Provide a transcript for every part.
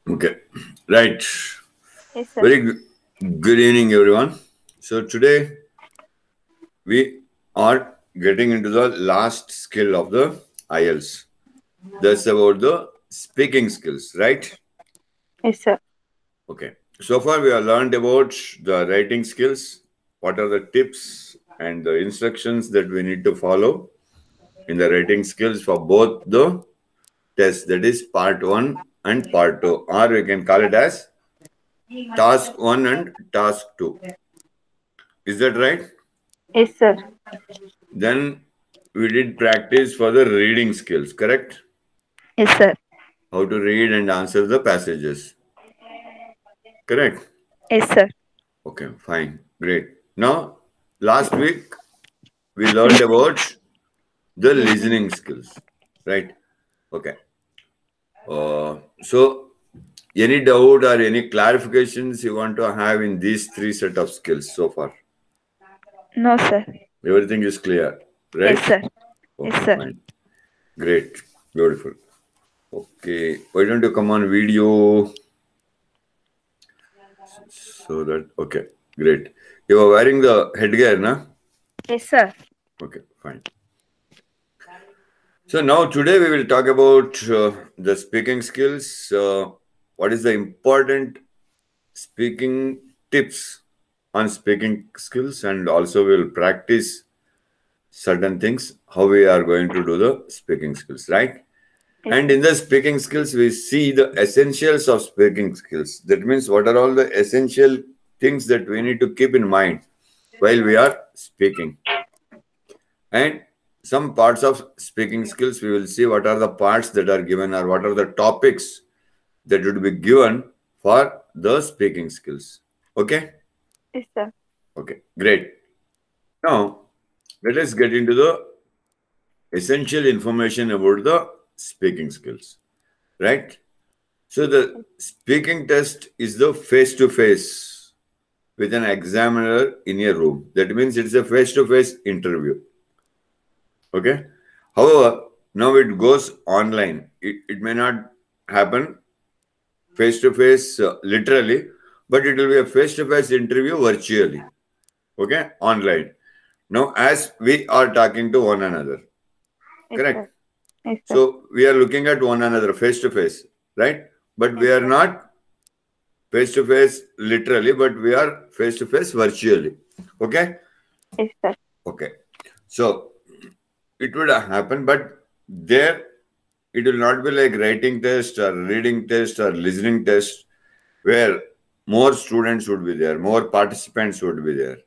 Okay, right. Yes, sir. Very good evening, everyone. So today we are getting into the last skill of the IELTS. That's about the speaking skills, right? Yes, sir. Okay. So far we have learned about the writing skills. What are the tips and the instructions that we need to follow in the writing skills for both the tests, that is part 1 and part 2, or we can call it as task 1 and task 2. Is that right? Yes, sir. Then we did practice for the reading skills, correct? Yes, sir. How to read and answer the passages, correct? Yes, sir. Okay, fine, great. Now, last week we learned about the listening skills, right? Okay. So, any doubt or any clarifications you want to have in these three set of skills so far? No, sir. Everything is clear, Yes, right? sir. Yes, Okay, sir. fine. Great. Beautiful. Okay. Why don't you come on video so that, okay, great. You are wearing the headgear, na? Yes, sir. Okay, fine. So now today we will talk about the speaking skills. What is the important speaking tips on speaking skills, and also we will practice certain things how we are going to do the speaking skills, right? Yes, And sir. in the speaking skills, we see the essentials of speaking skills. That means what are all the essential things that we need to keep in mind while we are speaking. And some parts of speaking skills, we will see what are the parts that are given or what are the topics that would be given for the speaking skills. Okay? Yes, sir. Okay, great. Now, let us get into the essential information about the speaking skills, right? So the speaking test is the face-to-face with an examiner in a room. That means it's a face-to-face interview. Okay. However, now it goes online. It may not happen face-to-face literally, but it will be a face-to-face interview virtually. Okay, online. Now, as we are talking to one another, Yes, sir. correct? Yes, sir. So we are looking at one another face-to-face, right? But Yes, we are sir. not face to face literally, but we are face to face virtually. Okay? Yes, sir. Okay. So it would happen, but there it will not be like writing test or reading test or listening test where more students would be there, more participants would be there.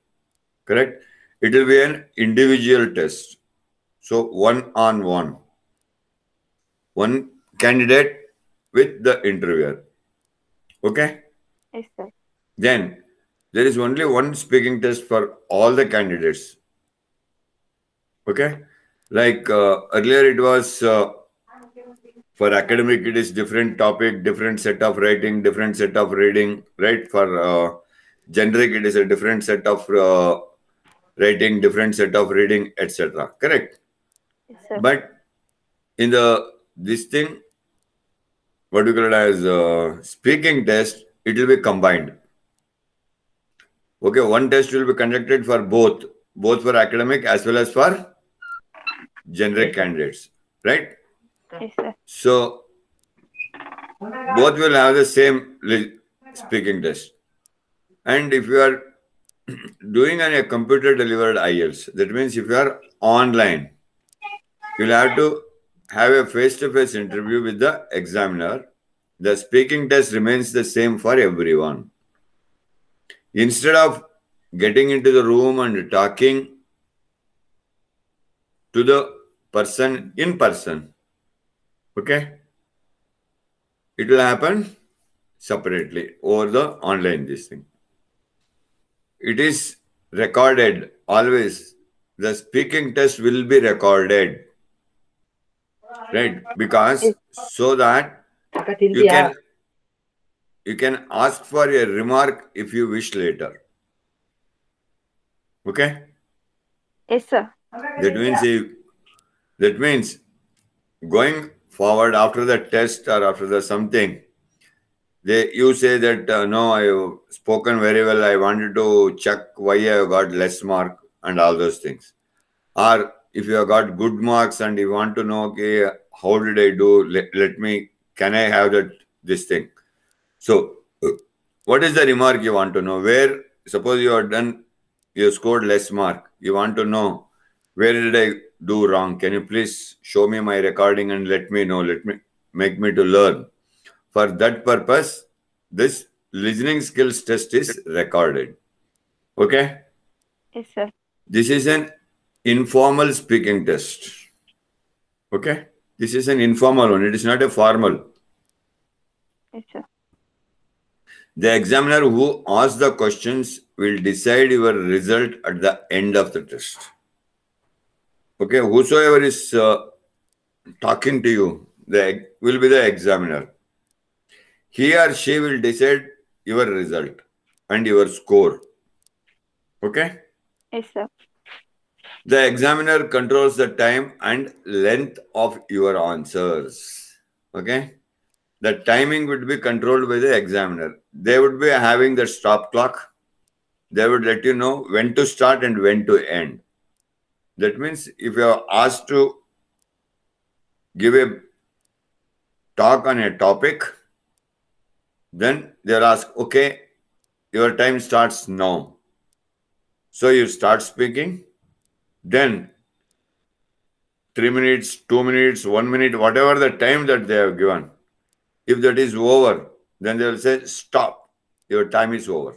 Correct? It will be an individual test. So one on one candidate with the interviewer. Okay? Yes, sir. Then there is only one speaking test for all the candidates. Okay, like earlier it was for academic, it is different topic, different set of writing, different set of reading, right? For generic, it is a different set of writing, different set of reading, etc. Correct. Yes, sir. But in the this thing, what you call it as speaking test, it will be combined. Okay, one test will be conducted for both for academic as well as for generic candidates, right? Yes, sir. So both will have the same speaking test. And if you are doing on a computer delivered IELTS, that means if you are online, you'll have to have a face-to-face interview with the examiner. The speaking test remains the same for everyone. Instead of getting into the room and talking to the person in person, okay, it will happen separately over the online this thing. It is recorded always. The speaking test will be recorded, right? Because Yes, so that you can you can ask for a remark if you wish later. Okay, yes, sir. that means that means going forward after the test or after the something, You say that no, I have spoken very well. I wanted to check why I have got less mark and all those things. Or if you have got good marks and you want to know, okay, how did I do? Can I have this thing? So, what is the remark you want to know? Where, suppose you scored less mark. You want to know, where did I do wrong? Can you please show me my recording and let me know? Make me to learn. For that purpose, this listening skills test is recorded. Okay? Yes, sir. This is an informal speaking test. Okay? This is an informal one. It is not a formal. Yes, sir. The examiner who asks the questions will decide your result at the end of the test. Okay? Whosoever is talking to you will be the examiner. He or she will decide your result and your score. Okay? Yes, sir. The examiner controls the time and length of your answers. Okay? The timing would be controlled by the examiner. They would be having the stop clock. They would let you know when to start and when to end. That means if you are asked to give a talk on a topic, then they'll ask, okay, your time starts now. So you start speaking, then 3 minutes, 2 minutes, 1 minute, whatever the time that they have given. If that is over, then they will say, stop, your time is over.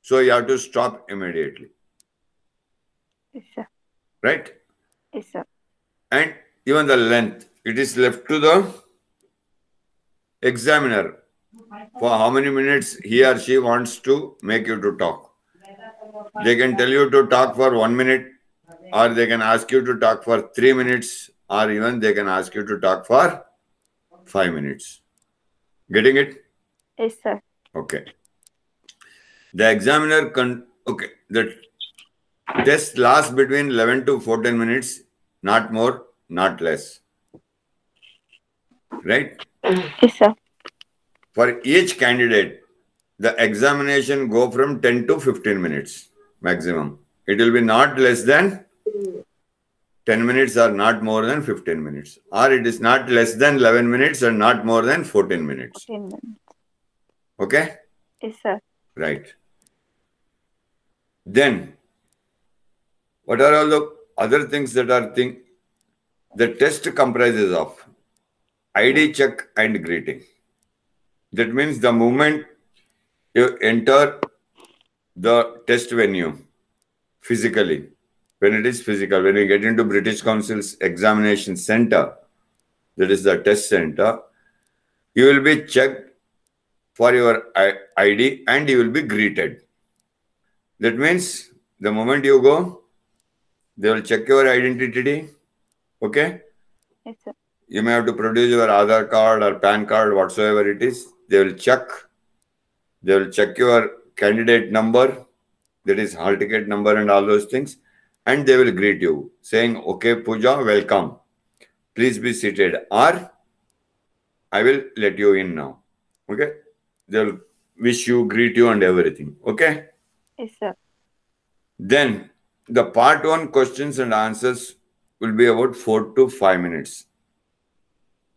So you have to stop immediately. Yes, sir. Right? Yes, sir. And even the length, it is left to the examiner for how many minutes he or she wants to make you to talk. They can tell you to talk for 1 minute, or they can ask you to talk for 3 minutes, or even they can ask you to talk for 5 minutes. Getting it? Yes, sir. Okay. The examiner the test lasts between 11 to 14 minutes, not more, not less. Right? Yes, sir. For each candidate, the examination go from 10 to 15 minutes maximum. It will be not less than 10 minutes or not more than 15 minutes. Or it is not less than 11 minutes or not more than 14 minutes. 14 minutes. Okay? Yes, sir. Right. Then, what are all the other things that are the test comprises of? ID check and greeting. That means the moment you enter the test venue physically, when it is physical, when you get into British Council's examination center, that is the test center, you will be checked for your ID and you will be greeted. That means the moment you go, they will check your identity. Okay? Yes, sir. You may have to produce your Aadhaar card or PAN card, whatsoever it is. They will check. They will check your candidate number, that is hall ticket number and all those things. And they will greet you saying, okay, Pooja, welcome. Please be seated. Or I will let you in now. Okay? They will wish you, greet you and everything. Okay? Yes, sir. Then the part 1 questions and answers will be about 4 to 5 minutes.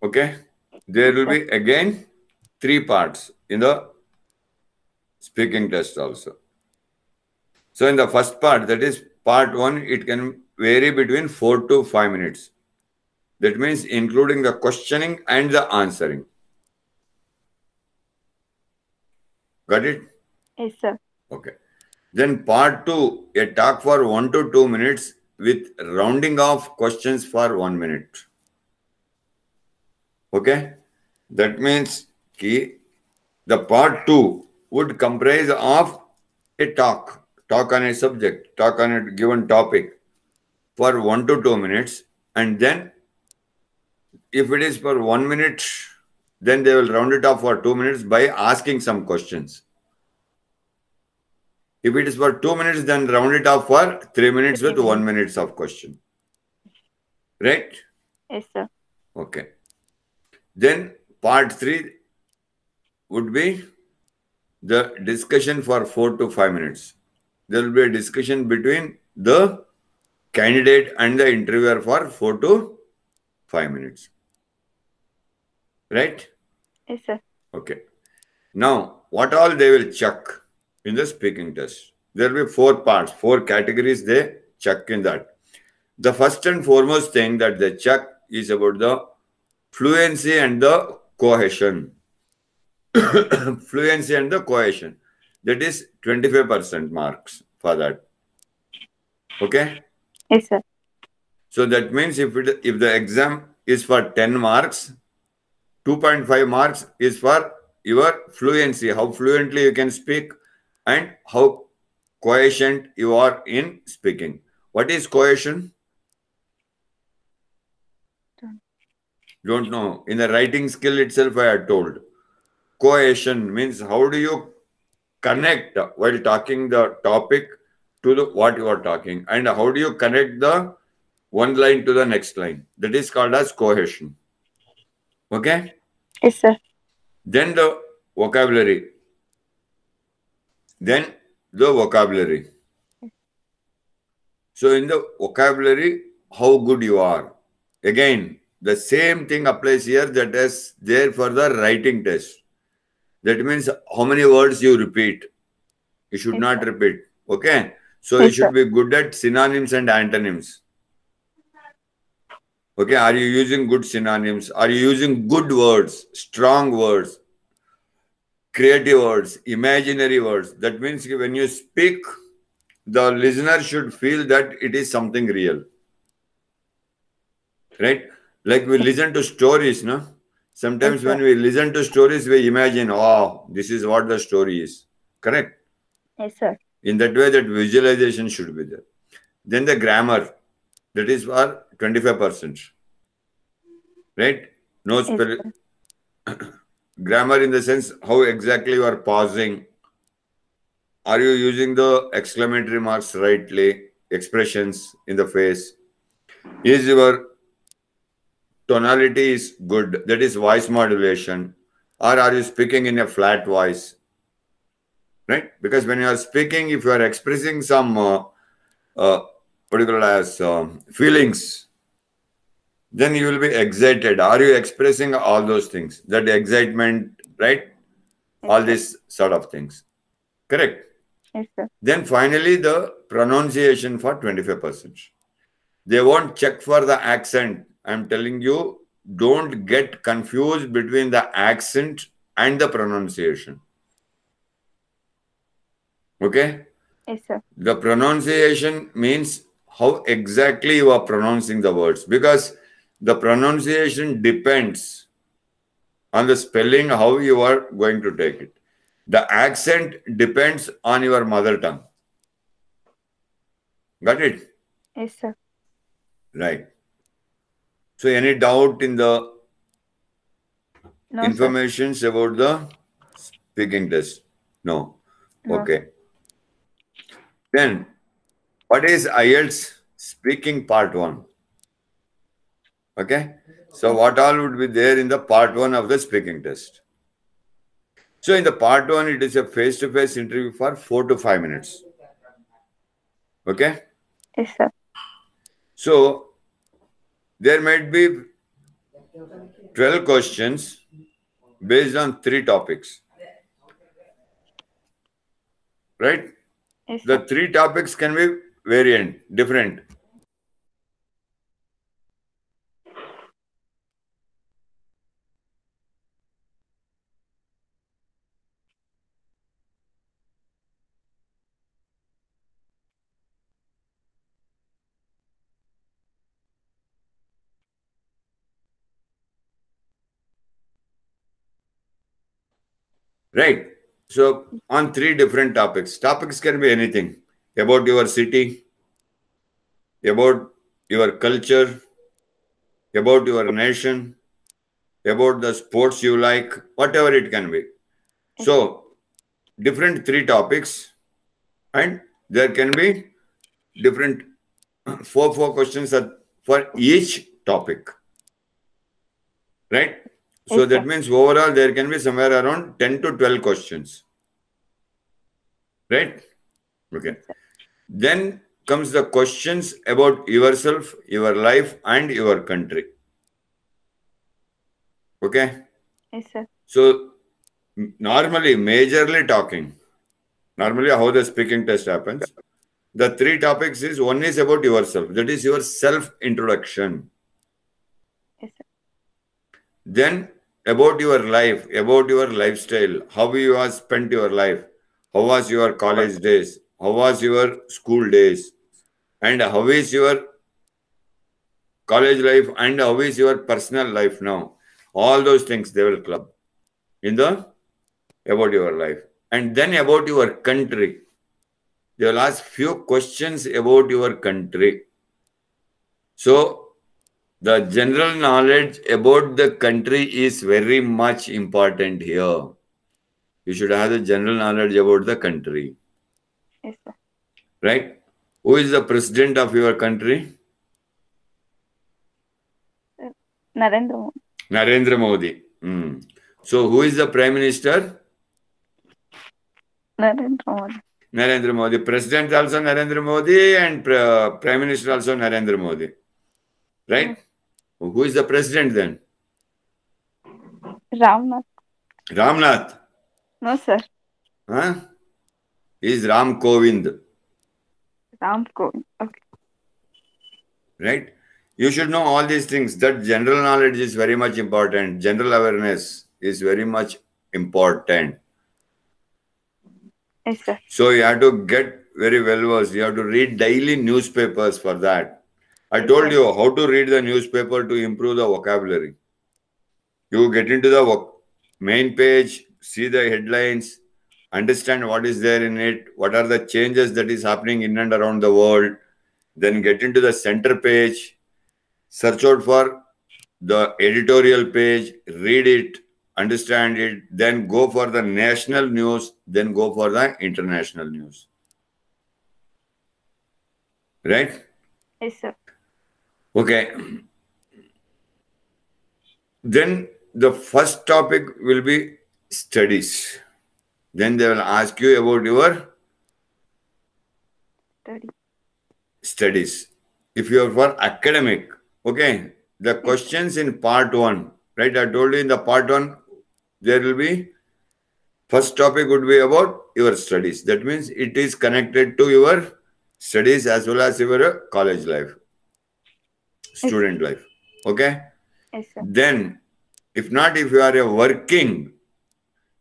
Okay? There will be again 3 parts in the speaking test also. So in the first part, that is part 1, it can vary between 4 to 5 minutes. That means including the questioning and the answering. Got it? Yes, sir. Okay. Then part 2, a talk for 1 to 2 minutes with rounding off questions for 1 minute. Okay? That means the part 2 would comprise of a talk on a subject, talk on a given topic for 1 to 2 minutes. And then if it is for 1 minute, then they will round it off for 2 minutes by asking some questions. If it is for 2 minutes, then round it off for 3 minutes with 1 minute of question. Right? Yes, sir. Okay. Then part 3, would be the discussion for 4 to 5 minutes. There will be a discussion between the candidate and the interviewer for 4 to 5 minutes. Right? Yes, sir. Okay. Now, what all they will check in the speaking test? There will be 4 parts, 4 categories they check in that. The first and foremost thing that they check is about the fluency and the cohesion. Fluency and the cohesion. That is 25% marks for that. Okay? Yes, sir. So that means if the exam is for 10 marks, 2.5 marks is for your fluency, how fluently you can speak and how coherent you are in speaking. What is cohesion? Don't know. In the writing skill itself, I had told. Cohesion means how do you connect while talking the topic to the what you are talking, and how do you connect the one line to the next line. That is called as cohesion. Okay? Yes, sir. Then the vocabulary. So in the vocabulary, how good you are. Again, the same thing applies here that is there for the writing test. That means how many words you repeat. You should Yes, not sir. repeat. Okay? So Yes, you should sir. be good at synonyms and antonyms. Okay? Are you using good synonyms? Are you using good words, strong words, creative words, imaginary words? That means when you speak, the listener should feel that it is something real. Right? Like we listen to stories, no? Sometimes Yes, when sir. we listen to stories, we imagine, oh, this is what the story is. Correct? Yes, sir. In that way, that visualization should be there. Then the grammar, that is for 25%. Right? No Yes, spell. sir. Grammar in the sense how exactly you are pausing. Are you using the exclamatory marks rightly? Expressions in the face. Is your tonality is good? That is voice modulation. Or are you speaking in a flat voice? Right? Because when you are speaking, if you are expressing some particular as feelings, then you will be excited. Are you expressing all those things? That excitement, right? Yes, All sir. these sort of things. Correct? Yes, sir. Then finally, the pronunciation for 25%. They won't check for the accent. I'm telling you, don't get confused between the accent and the pronunciation. Okay? Yes, sir. The pronunciation means how exactly you are pronouncing the words, because the pronunciation depends on the spelling, how you are going to take it. The accent depends on your mother tongue. Got it? Yes, sir. Right. So any doubt in the No, sir. informations about the speaking test? No. No, Okay. Then what is IELTS speaking part 1? Okay. So what all would be there in the part 1 of the speaking test? So in the part 1, it is a face-to-face interview for 4 to 5 minutes. Okay. Yes, sir. So there might be 12 questions based on 3 topics. Right? Yes, The sir. 3 topics can be different. Right? So on 3 different topics. Topics can be anything about your city, about your culture, about your nation, about the sports you like, whatever it can be. So different 3 topics, and there can be different four questions for each topic. Right? So Yes, that sir. means overall there can be somewhere around 10 to 12 questions. Right? Okay. Yes, sir. Then comes the questions about yourself, your life, and your country. Okay? Yes, sir. So normally, majorly talking. Normally, how the speaking test happens. The three topics is one is about yourself. That is your self-introduction. Yes, sir. Then about your life, about your lifestyle, how you have spent your life, how was your college days, how was your school days, and how is your college life, and how is your personal life now. All those things they will club in the about your life. And then about your country. They will ask few questions about your country. So the general knowledge about the country is very much important here. You should have the general knowledge about the country. Yes, sir. Right? Who is the president of your country? Narendra Modi. Narendra Modi. So who is the prime minister? Narendra Modi. Narendra Modi. President also Narendra Modi, and prime minister also Narendra Modi. Right? Who is the president then? Ramnath. Ramnath. No, sir. Huh? He is Ram Kovind. Ram Kovind. Okay. Right? You should know all these things. That general knowledge is very much important. General awareness is very much important. Yes, sir. So you have to get very well versed. You have to read daily newspapers for that. I Yes, told sir. you how to read the newspaper to improve the vocabulary. You get into the main page, see the headlines, understand what is there in it, what are the changes that is happening in and around the world. Then get into the center page, search out for the editorial page, read it, understand it, then go for the national news, then go for the international news. Right? Yes, sir. Okay. Then the first topic will be studies. Then they will ask you about your studies. If you are for academic, okay, the questions in part 1, right? I told you in the part 1, there will be first topic would be about your studies. That means it is connected to your studies as well as your college life, student life. Okay? Yes, sir. Then, if not, if you are a working,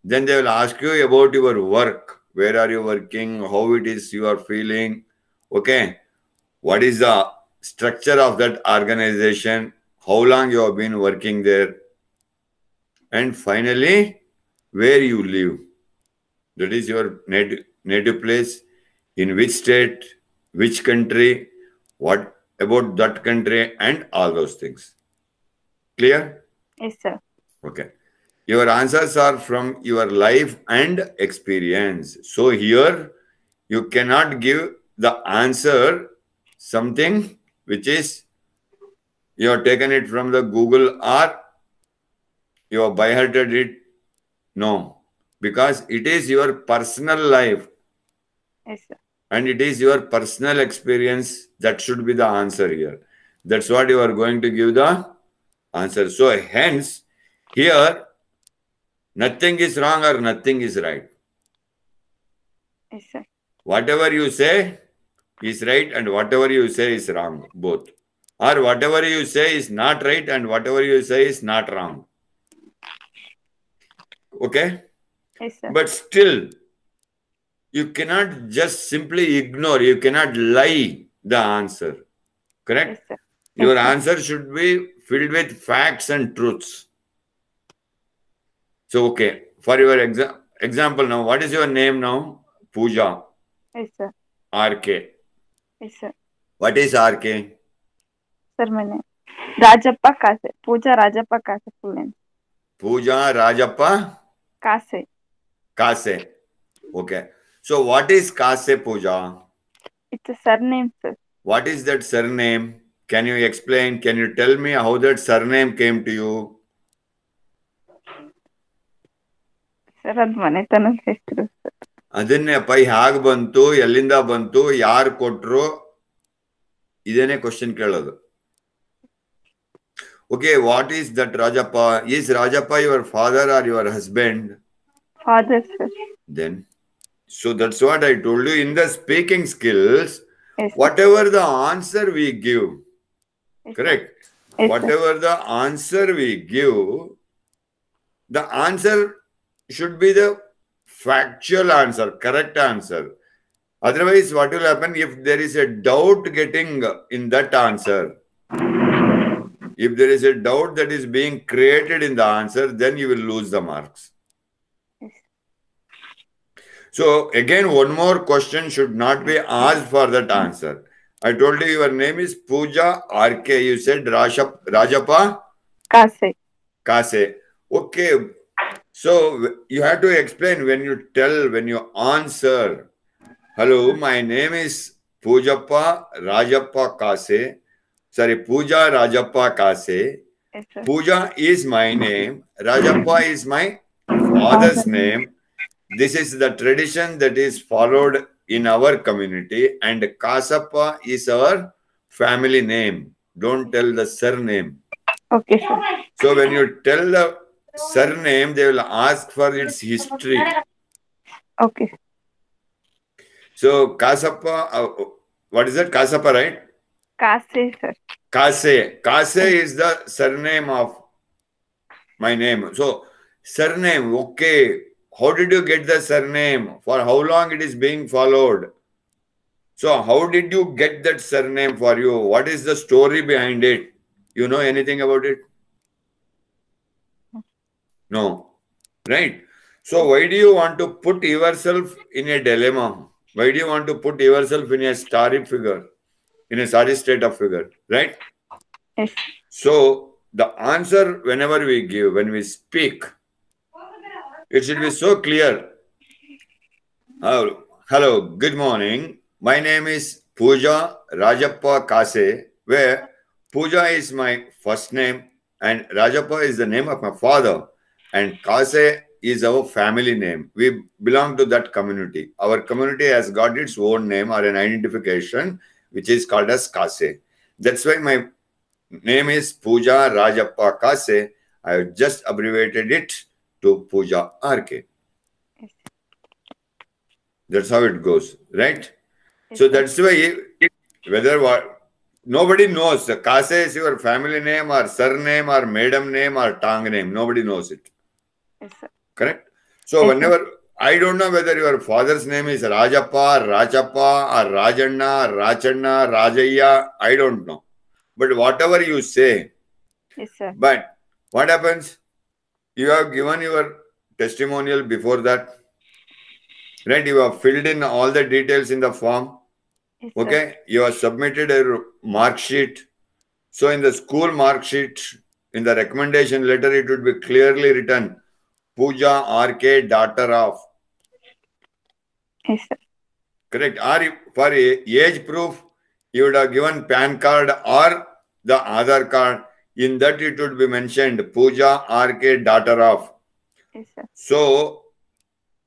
then they will ask you about your work. Where are you working? How it is you are feeling? Okay? What is the structure of that organization? How long you have been working there? And finally, where you live. That is your native place, in which state, which country, what about that country, and all those things. Clear? Yes, sir. Okay. Your answers are from your life and experience. So here, you cannot give the answer something which is you have taken it from the Google or you have by hearted it. No, because it is your personal life. Yes, sir. And it is your personal experience that should be the answer here. That's what you are going to give the answer. So hence, here, nothing is wrong or nothing is right. Yes, sir. Whatever you say is right and whatever you say is wrong, both. Or whatever you say is not right and whatever you say is not wrong. Okay? Yes, sir. But still, you cannot just simply ignore, you cannot lie the answer. Correct? Yes, sir. Your Yes, sir. answer should be filled with facts and truths. So, okay, for your example now, what is your name now? Pooja. Yes, sir. RK. Yes, sir. What is RK? Sir, my name. Rajappa Kase. Pooja Rajappa Kase, full name. Pooja Rajappa Kase. Kase. Okay. So, what is Kase Pooja? It's a surname, sir. What is that surname? Can you explain? Can you tell me how that surname came to you? Sir ಅದ್ ಮನೆತನದ ಹೆಸರು sir. ಅದನ್ನೇಪ್ಪ ಹೇಗೆ ಬಂತು, ಎಲ್ಲಿಂದ ಬಂತು, ಯಾರು ಕೊಟ್ರು, ಇದೇನೇ question ಕೇಳೋದು. Okay, what is that Rajappa? Is Rajappa your father or your husband? Father, sir. Then, so that's what I told you. In the speaking skills, Yes, sir. whatever the answer we give, Yes, correct? Yes, Whatever the answer we give, the answer should be the factual answer, correct answer. Otherwise, what will happen if there is a doubt getting in that answer? If there is a doubt that is being created in the answer, then you will lose the marks. Yes. So again, one more question should not be asked for that answer. I told you your name is Pooja RK. You said Rajappa Kase. Kase. Okay. So you have to explain when you tell, when you answer. Hello, my name is Poojappa Rajappa Kase. Sorry, Pooja Rajappa Kase. Yes, sir. Pooja is my name. Rajappa is my father's name. This is the tradition that is followed in our community, and Kasappa is our family name. Don't tell the surname. Okay, sir. So when you tell the surname, they will ask for its history. Okay. So Kasappa, what is that? Kasappa, right? Kase, sir. Kase. Kase is the surname of my name. So surname, okay. How did you get the surname? For how long it is being followed? So how did you get that surname for you? What is the story behind it? You know anything about it? No. Right? So why do you want to put yourself in a dilemma? Why do you want to put yourself in a starry figure? In a sorry state of figure, right? Yes. So the answer whenever we give, when we speak, it should be so clear. Hello, good morning. My name is Pooja Rajappa Kase, where Pooja is my first name and Rajappa is the name of my father and Kase is our family name. We belong to that community. Our community has got its own name or an identification, which is called as Kase. That's why my name is Pooja Rajappa Kase. I have just abbreviated it to Pooja RK. Yes. That's how it goes, right? Yes, So sir. that's why whether what nobody knows. Kase is your family name or surname or maiden name or tongue name. Nobody knows it. Yes, sir. Correct? So Yes, whenever I don't know whether your father's name is Rajappa, Rachappa, or Rajanna, Rachanna, Rajaya. I don't know. But whatever you say, Yes, sir. but what happens? You have given your testimonial before that, right? You have filled in all the details in the form. Yes, sir. Okay, you have submitted a mark sheet. So in the school mark sheet, in the recommendation letter, it would be clearly written, Pooja RK, daughter of. Yes, sir. Correct. Or for age proof, you would have given PAN card or the Aadhaar card. In that it would be mentioned, Pooja RK, daughter of. Yes, sir. So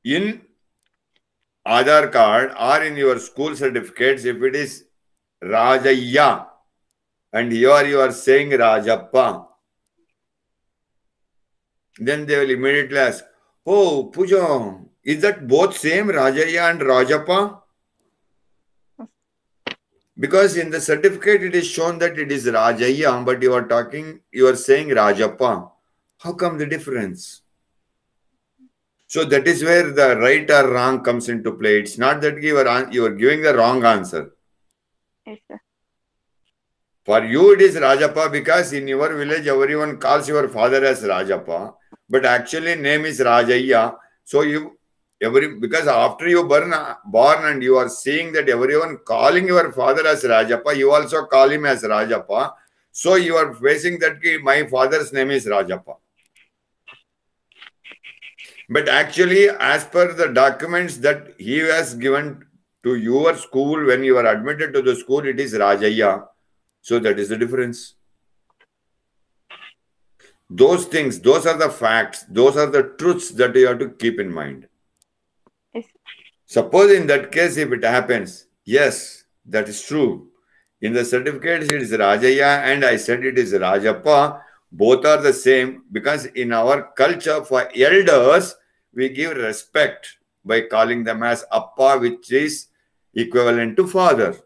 in Aadhaar card or in your school certificates, if it is Rajaya and here you are saying Rajappa, then they will immediately ask, oh, Pooja, is that both same Rajaya and Rajappa? Because in the certificate it is shown that it is Rajaya, but you are saying Rajappa. How come the difference? So that is where the right or wrong comes into play. It's not that you are giving the wrong answer. Yes, sir. For you, it is Rajappa because in your village, everyone calls your father as Rajappa, but actually name is Rajaya. So because after you born and you are seeing that everyone calling your father as Rajappa, you also call him as Rajappa. So you are facing that my father's name is Rajappa. But actually, as per the documents that he has given to your school when you are admitted to the school, it is Rajaya. So that is the difference. Those things, those are the facts, those are the truths that you have to keep in mind. Yes. Suppose in that case, if it happens, yes, that is true. In the certificates, it is Rajaya and I said it is Rajappa. Both are the same because in our culture for elders, we give respect by calling them as Appa, which is equivalent to father.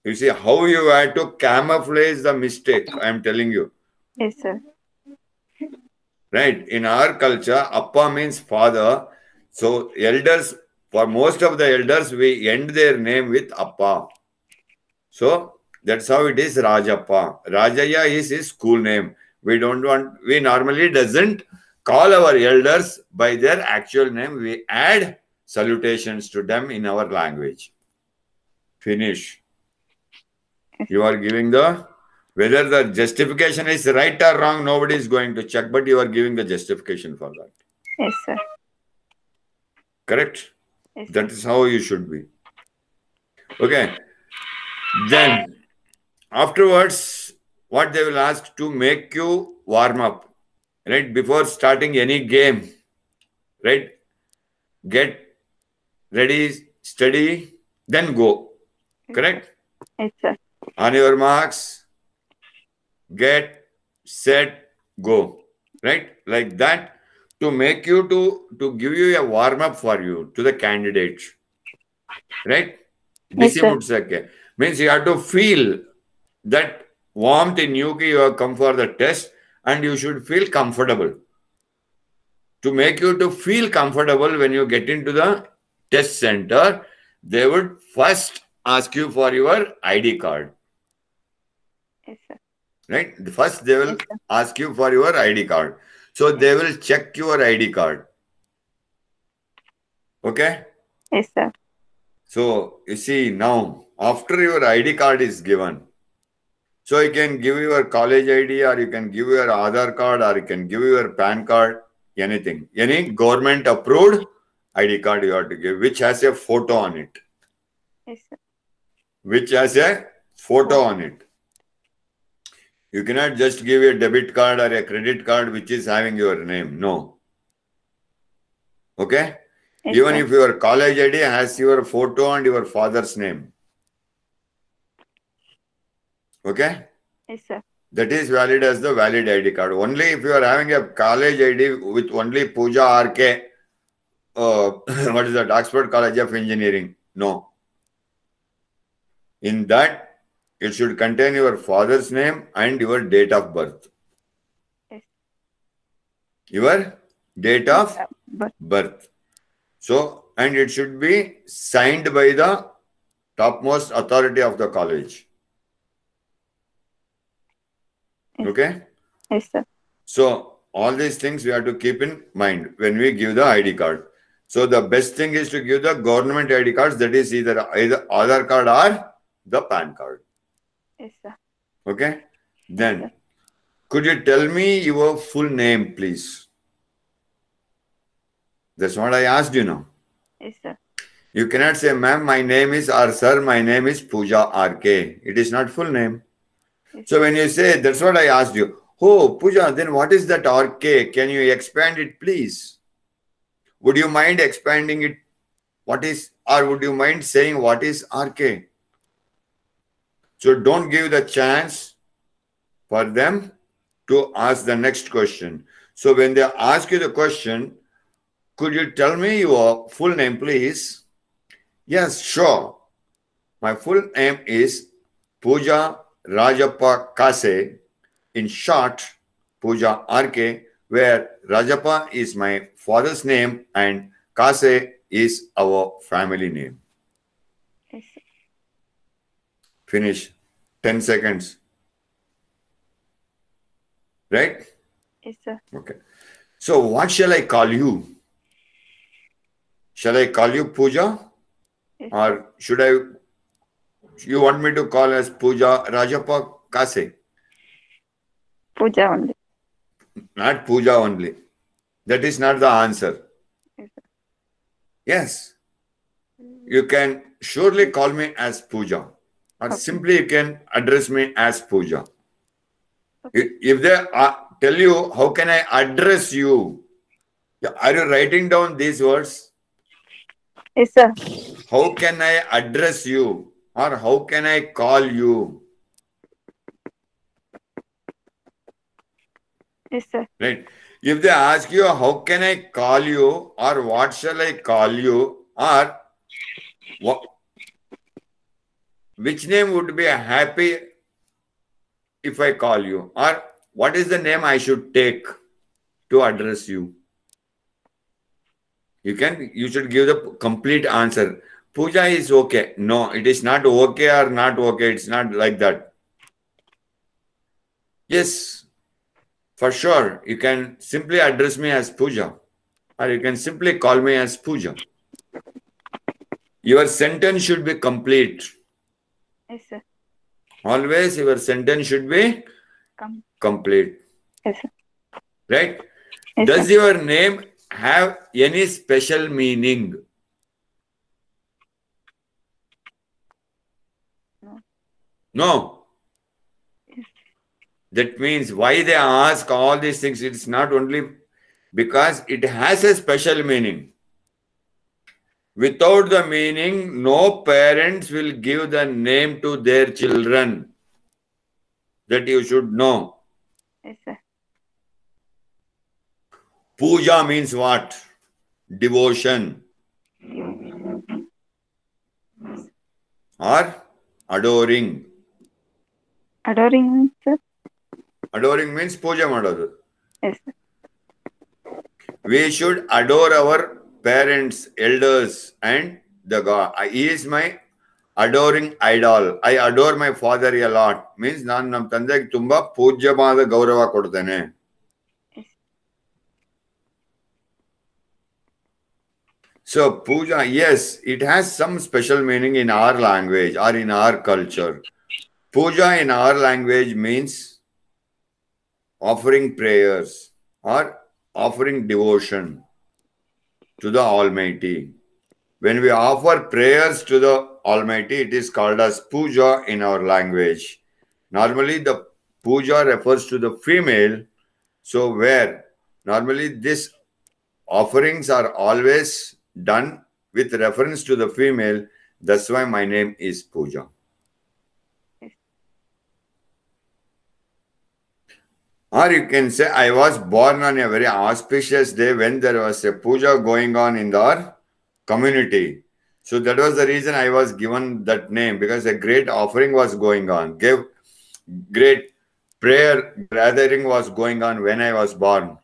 You see how you have to camouflage the mistake, I am telling you. Yes, sir. Right? In our culture, Appa means father. So elders, for most of the elders, we end their name with Appa. So that's how it is Rajappa. Rajaya is his school name. We normally doesn't call our elders by their actual name. We add salutations to them in our language. Finish. You are giving whether the justification is right or wrong, nobody is going to check, but you are giving the justification for that. Yes, sir. Correct? Yes, sir. That is how you should be. Okay. Then, afterwards, what they will ask to make you warm up, right? Before starting any game, right? Get ready, study, then go. Correct? Yes, sir. On your marks, get, set, go. Right? Like that to make you to give you a warm up for you to the candidates. Right? Yes, sir. Means you have to feel that warmth in you. You have come for the test and you should feel comfortable. To make you to feel comfortable when you get into the test center, they would first ask you for your ID card. Yes, sir. Right? First, they will ask you for your ID card. So, they will check your ID card. Okay? Yes, sir. So, you see now, after your ID card is given, so you can give your college ID or you can give your Aadhaar card or you can give your PAN card, anything. Any government approved ID card you have to give, which has a photo on it. Yes, sir. Which has a photo on it. You cannot just give a debit card or a credit card which is having your name. No. Okay? Yes, Even sir. if your college ID has your photo and your father's name. Okay? Yes, sir. That is valid as the valid ID card. Only if you are having a college ID with only Pooja RK, what is that? Oxford College of Engineering. No. In that, it should contain your father's name and your date of birth. Yes. Your date of birth. So, and it should be signed by the topmost authority of the college. Yes. Okay? Yes, sir. So, all these things we have to keep in mind when we give the ID card. So, the best thing is to give the government ID cards, that is either Aadhaar card or the PAN card. Yes, sir. Okay? Then, could you tell me your full name, please? That's what I asked you now. Yes, sir. You cannot say, ma'am, my name is, or sir, my name is Pooja RK. It is not full name. Yes. So when you say, that's what I asked you. Oh, Pooja, then what is that RK? Can you expand it, please? Would you mind expanding it? What is, or would you mind saying what is RK? So don't give the chance for them to ask the next question. So when they ask you the question, could you tell me your full name, please? Yes, sure. My full name is Pooja Rajappa Kase. In short, Pooja RK, where Rajappa is my father's name and Kase is our family name. Yes, sir. Finish. 10 seconds. Right? Yes, sir. Okay. So what shall I call you? Shall I call you Pooja? Yes. Or should you want me to call as Pooja Rajappa Kase? Pooja only. Not Pooja only. That is not the answer. Yes, sir. Yes. You can surely call me as Pooja. Or simply you can address me as Pooja. Okay. If they tell you how can I address you. Are you writing down these words? Yes, sir. How can I address you or how can I call you? Yes, sir. Right. If they ask you how can I call you or what shall I call you or what, which name would be happy if I call you or what is the name I should take to address you? You should give the complete answer. Puja is okay. No, it is not okay or not okay. It's not like that. Yes, for sure. You can simply address me as Puja or you can simply call me as Puja. Your sentence should be complete. Yes, sir. Always your sentence should be complete. Yes, sir. Right? Yes, Does sir. your name have any special meaning? No. No. Yes. That means why they ask all these things, it's not only because it has a special meaning. Without the meaning, no parents will give the name to their children. That you should know. Yes, sir. Puja means what? Devotion. Or adoring. Adoring means, sir? Adoring means puja madodu. Yes, sir. We should adore our parents, elders, and the God. He is my adoring idol. I adore my father a lot. Means ನಾನು ನಮ್ಮ ತಂದೆಗೆ ತುಂಬಾ ಪೂಜ್ಯವಾದ ಗೌರವ ಕೊಡ್ತೇನೆ. So puja, yes, it has some special meaning in our language or in our culture. Puja in our language means offering prayers or offering devotion to the Almighty. When we offer prayers to the Almighty, it is called as puja in our language. Normally, the puja refers to the female. So, where normally these offerings are always done with reference to the female, that's why my name is Puja. Or you can say, I was born on a very auspicious day when there was a puja going on in our community. So that was the reason I was given that name, because a great offering was going on. Great prayer gathering was going on when I was born.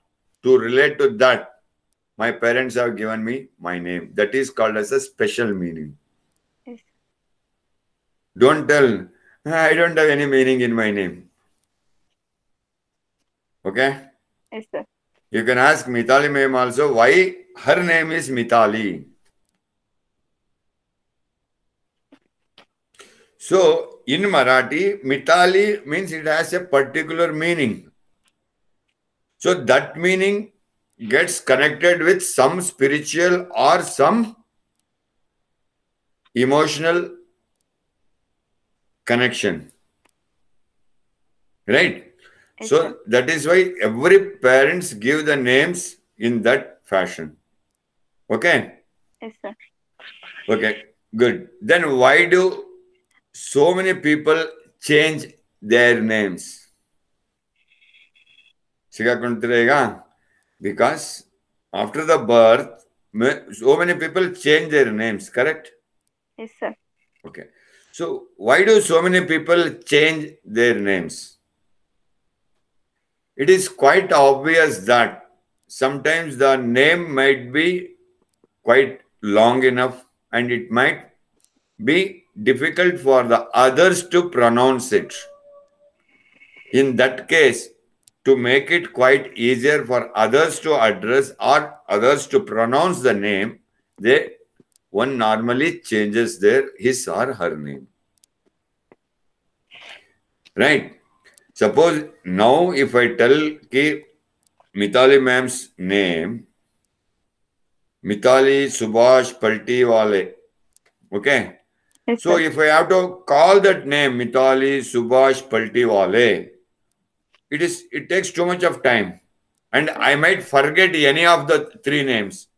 To relate to that, my parents have given me my name. That is called as a special meaning. Yes. Don't tell, I don't have any meaning in my name. Okay? Yes, sir. You can ask Mitali ma'am also why her name is Mitali. So, in Marathi, Mitali means it has a particular meaning. So, that meaning gets connected with some spiritual or some emotional connection. Right? Yes, So, sir. that is why every parents give the names in that fashion. Okay? Yes, sir. Okay, good. Then why do so many people change their names? Because after the birth, so many people change their names, correct? Yes, sir. Okay. So why do so many people change their names? It is quite obvious that sometimes the name might be quite long enough and it might be difficult for the others to pronounce it. In that case, to make it quite easier for others to address or others to pronounce the name, one normally changes his or her name. Right? Suppose now if I tell Mitali ma'am's name, Mitali Subhash Paltiwale. Okay? Yes, So sir. if I have to call that name, Mitali Subhash Paltiwale, it takes too much of time. And I might forget any of the 3 names.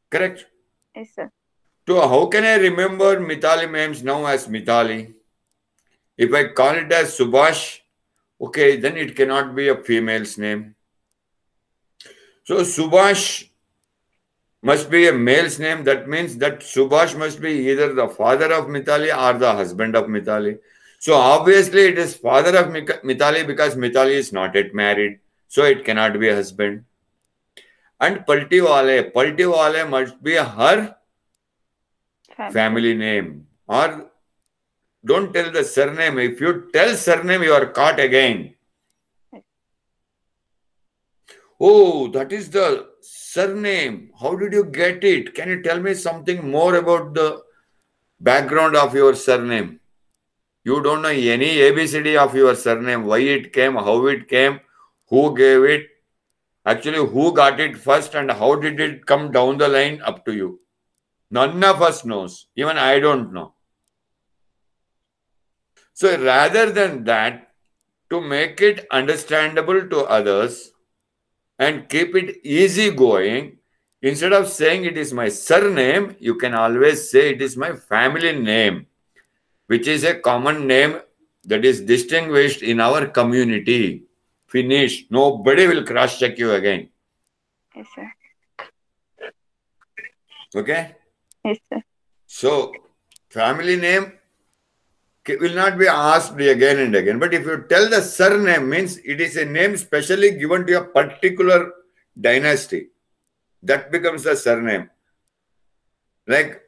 Correct? Yes, sir. So how can I remember Mithali names now as Mithali? If I call it as Subhash, okay, then it cannot be a female's name. So Subhash must be a male's name. That means that Subhash must be either the father of Mithali or the husband of Mithali. So obviously it is father of Mithali because Mithali is not yet married. So it cannot be a husband. And Paltiwale must be her family name. Or don't tell the surname. If you tell surname, you are caught again. Oh, that is the surname. How did you get it? Can you tell me something more about the background of your surname? You don't know any ABCD of your surname, why it came, how it came, who gave it, actually who got it first and how did it come down the line up to you. None of us knows. Even I don't know. So rather than that, to make it understandable to others and keep it easy going, instead of saying it is my surname, you can always say it is my family name, which is a common name that is distinguished in our community. Finish. Nobody will cross-check you again. Yes, sir. Okay? Yes, sir. So, family name will not be asked again and again. But if you tell the surname, means it is a name specially given to a particular dynasty. That becomes the surname. Like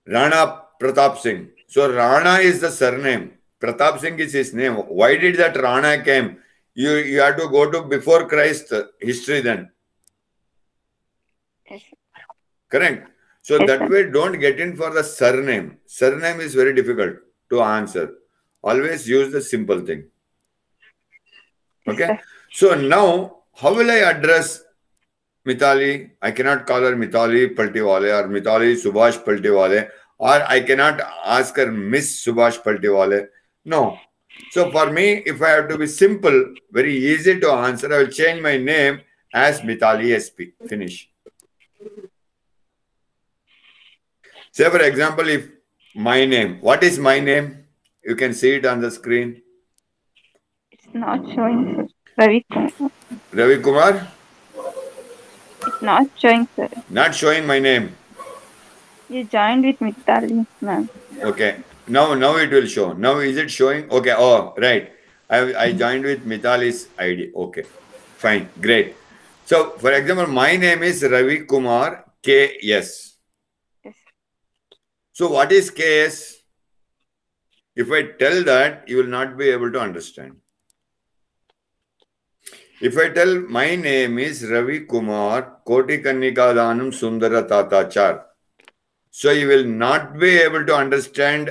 Rana Pratap Singh. So Rana is the surname. Pratap Singh is his name. Why did that Rana came? You have to go to before Christ history then. Yes, sir. Correct? So Yes, that sir. way don't get in for the surname. Surname is very difficult to answer. Always use the simple thing. Okay? Yes, So now, how will I address Mithali? I cannot call her Mithali Paltiwale or Mithali Subhash Paltiwale, or I cannot ask her Miss Subhash Paltiwale. No. So for me, if I have to be simple, very easy to answer, I will change my name as Mithali SP. Finish. Say for example, if my name, what is my name? You can see it on the screen. It's not showing, sir. Ravi Kumar. Ravi Kumar? It's not showing, sir. Not showing my name. You joined with Mithali, ma'am. Okay. Now it will show. Now is it showing? Okay. Oh, right. I joined with Mithali's ID. Okay. Fine. Great. So, for example, my name is Ravi Kumar KS. Yes. So, what is KS? If I tell that, you will not be able to understand. If I tell my name is Ravi Kumar Koti Kannikadhanam Sundara Tatachar, so you will not be able to understand,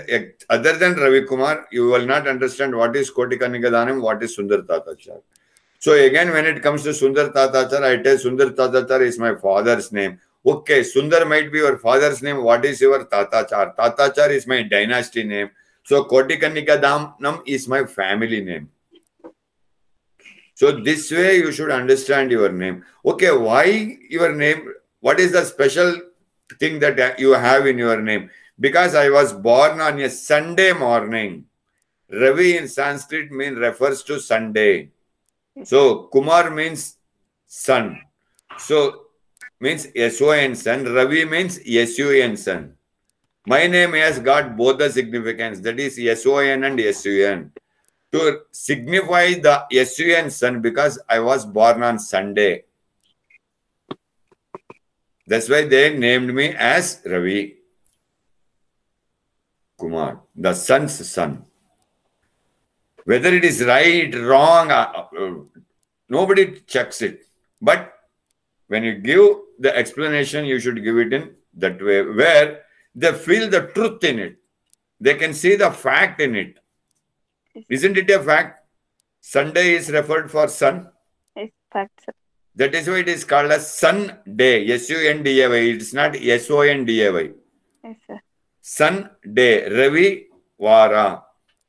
other than Ravi Kumar, you will not understand what is Koti Kannikadhanam, what is Sundar Tatachar. So again, when it comes to Sundar Tatachar, I tell Sundar Tatachar is my father's name. Okay, Sundar might be your father's name. What is your Tatachar? Tatachar is my dynasty name. So Koti Kannikadhanam is my family name. So this way you should understand your name. Okay, why your name? What is the special thing that you have in your name? Because I was born on a Sunday morning. Ravi in Sanskrit refers to Sunday. So Kumar means sun. So means S-O-N sun. Ravi means S-U-N sun. My name has got both the significance. That is S-O-N and S-U-N. To signify the S-U-N sun because I was born on Sunday. That's why they named me as Ravi Kumar, the sun's son. Whether it is right, wrong, nobody checks it. But when you give the explanation, you should give it in that way, where they feel the truth in it. They can see the fact in it. Isn't it a fact? Sunday is referred for sun. Yes, fact, sir. That is why it is called as Sun Day. S-U-N-D-A-Y. It's not S-O-N-D-A-Y. Yes, sir. Sun Day. Ravi Vara.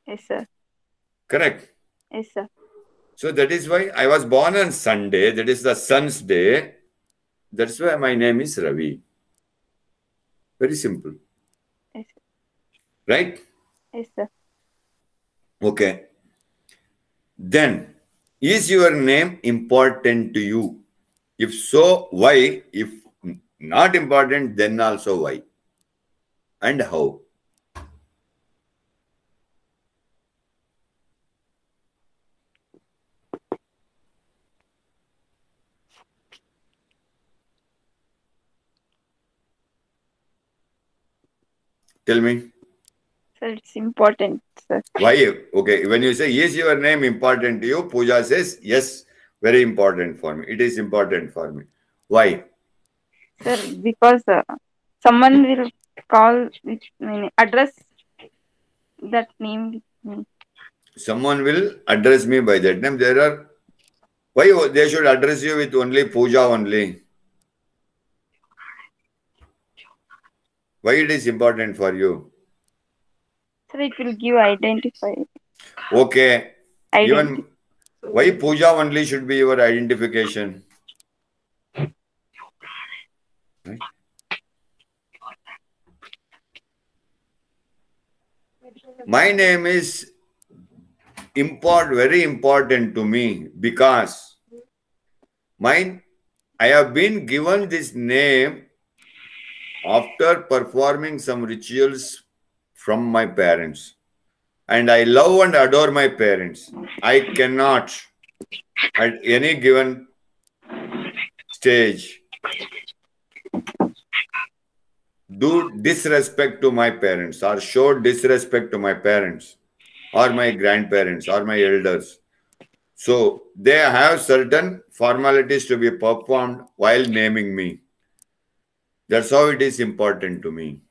Yes, sir. Correct. Yes, sir. So that is why I was born on Sunday. That is the sun's day. That's why my name is Ravi. Very simple. Yes, sir. Right? Yes, sir. Okay. Then, is your name important to you? If so, why? If not important, then also why? And how? Tell me. Sir, it's important, sir. Why? Okay, when you say, is your name important to you? Pooja says, yes, very important for me. It is important for me. Why? Sir, because someone will call, address that name with me. Someone will address me by that name. There are, why they should address you with only Pooja only? Why it is important for you? Sir, it will give identify. Okay. Identity. Even why Pooja only should be your identification? Right? My name is very important to me because I have been given this name after performing some rituals from my parents. And I love and adore my parents. I cannot, at any given stage, do disrespect to my parents or show disrespect to my parents or my grandparents or my elders. So they have certain formalities to be performed while naming me. That's how it is important to me.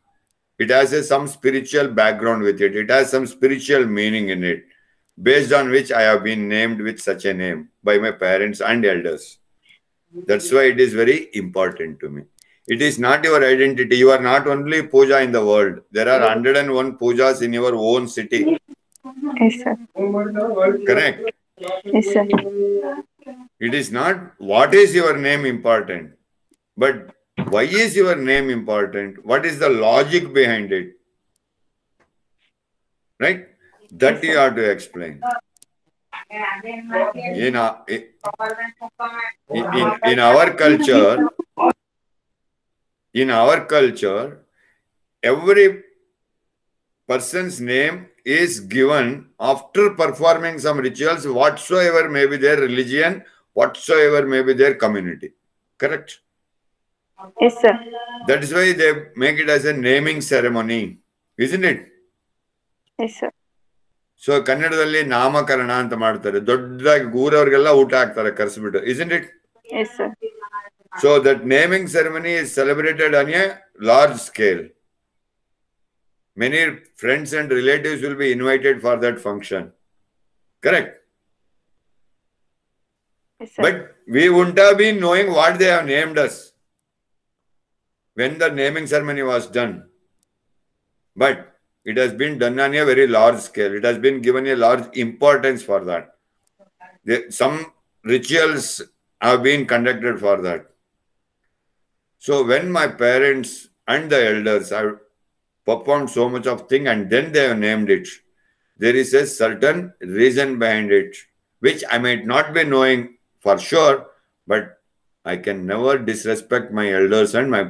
It has some spiritual background with it. It has some spiritual meaning in it, based on which I have been named with such a name by my parents and elders. That's why it is very important to me. It is not your identity. You are not only Pooja in the world. There are 101 Poojas in your own city. Yes, sir. Correct? Yes, sir. It is not what is your name important, but why is your name important? What is the logic behind it? Right? That you have to explain. In our culture, every person's name is given after performing some rituals, whatsoever may be their religion, whatsoever may be their community. Correct? Yes, sir. That is why they make it as a naming ceremony, isn't it? Yes, sir. So ಕನ್ನಡದಲ್ಲಿ ನಾಮಕರಣ ಅಂತ ಮಾಡ್ತಾರೆ, ದೊಡ್ಡದಾಗಿ ಊರವ್ರಿಗೆಲ್ಲ ಊಟ ಹಾಕ್ತಾರೆ ಕರೆಸ್ಬಿಟ್ಟು, isn't it? Yes, sir. So that naming ceremony is celebrated on a large scale. Many friends and relatives will be invited for that function. Correct? Yes, sir. But we wouldn't have been knowing what they have named us when the naming ceremony was done. But it has been done on a very large scale. It has been given a large importance for that. Some rituals have been conducted for that. So when my parents and the elders have performed so much of thing and then they have named it, there is a certain reason behind it, which I might not be knowing for sure, but I can never disrespect my elders and my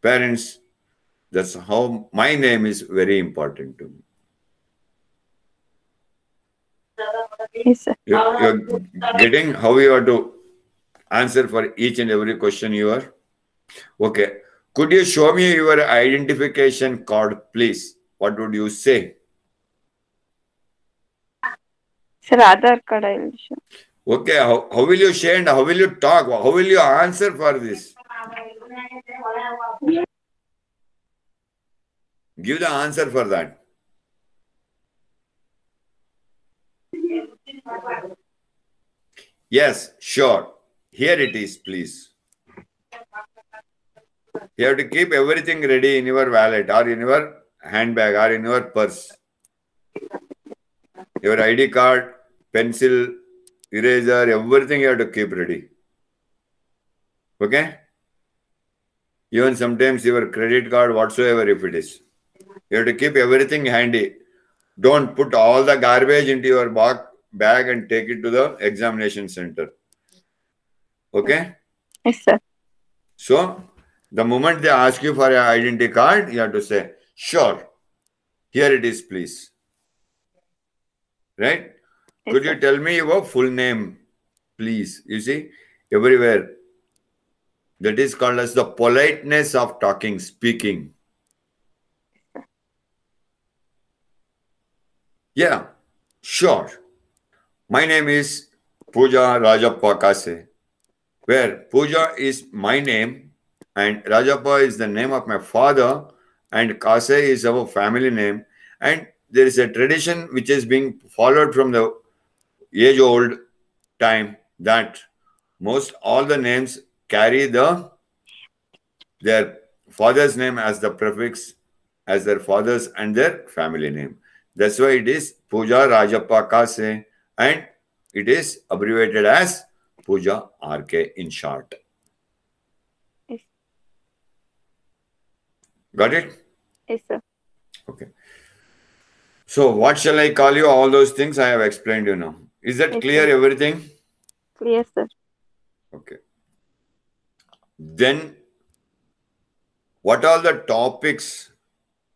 parents. That's how my name is very important to me. Yes, sir. You're getting how you have to answer for each and every question you are? Okay. Could you show me your identification card, please? What would you say? Sir, Aadhaar card I will show. Okay. How will you share and how will you talk? How will you answer for this? Give the answer for that. Yes, sure. Here it is, please. You have to keep everything ready in your wallet or in your handbag or in your purse. Your ID card, pencil, eraser, everything you have to keep ready. Okay? Even sometimes your credit card, whatsoever if it is. You have to keep everything handy. Don't put all the garbage into your bag and take it to the examination center. Okay? Yes, sir. So, the moment they ask you for your identity card, you have to say, sure, here it is, please. Right? Yes, Could sir. you tell me your full name, please? You see, everywhere. That is called as the politeness of talking, speaking. Yeah, sure. My name is Pooja Rajappa Kase, where Pooja is my name and Rajappa is the name of my father and Kase is our family name. And there is a tradition which is being followed from the age-old time that most all the names carry their father's name as the prefix, as their father's and their family name. That's why it is Pooja Rajappa Kase and it is abbreviated as Pooja RK in short. Yes. Got it? Yes, sir. Okay. So what shall I call you? All those things I have explained you now. Is that Yes, clear, sir. everything? Clear, sir. Okay. Then what are the topics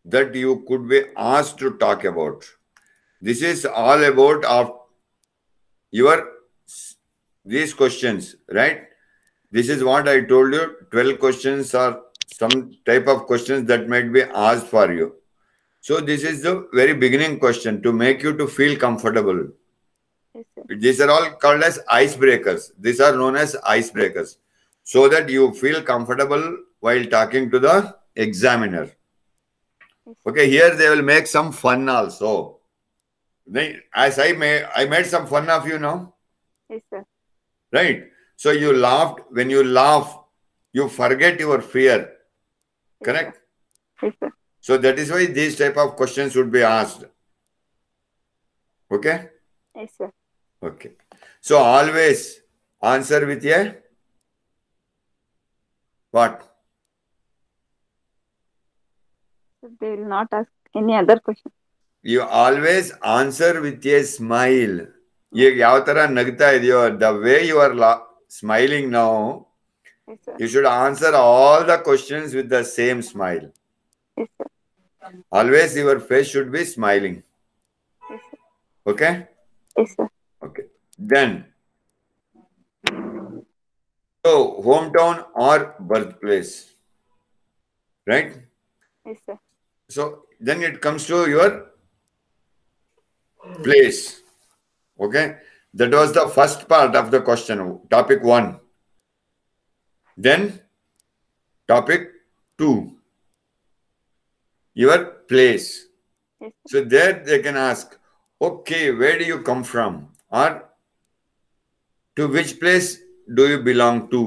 that you could be asked to talk about? This is all about of your these questions, right? This is what I told you. 12 questions or some type of questions that might be asked for you. So this is the very beginning question to make you to feel comfortable. Yes, sir. These are all called as icebreakers. These are known as icebreakers. So that you feel comfortable while talking to the examiner. Yes, Okay, here they will make some fun also. As I made some fun of you now. yes, sir. Right? So you laughed. When you laugh, you forget your fear. Yes, Correct? sir. Yes, sir. So that is why these type of questions would be asked. Okay? Yes, sir. Okay. So always answer with a what? So they will not ask any other question. You always answer with a smile. ಈಗ ಯಾವ ತರ ನಗ್ತಾ ಇದೆಯೋ, the way you are smiling now, Yes, sir. you should answer all the questions with the same smile. Yes, sir. Always your face should be smiling. Yes, sir. Okay? Yes, sir. Okay. Then, so hometown or birthplace, right? Yes, sir. So then it comes to your place. Okay? That was the first part of the question, topic 1. Then topic 2, your place. Yes, sir. So there they can ask, okay, where do you come from? Or to which place do you belong to?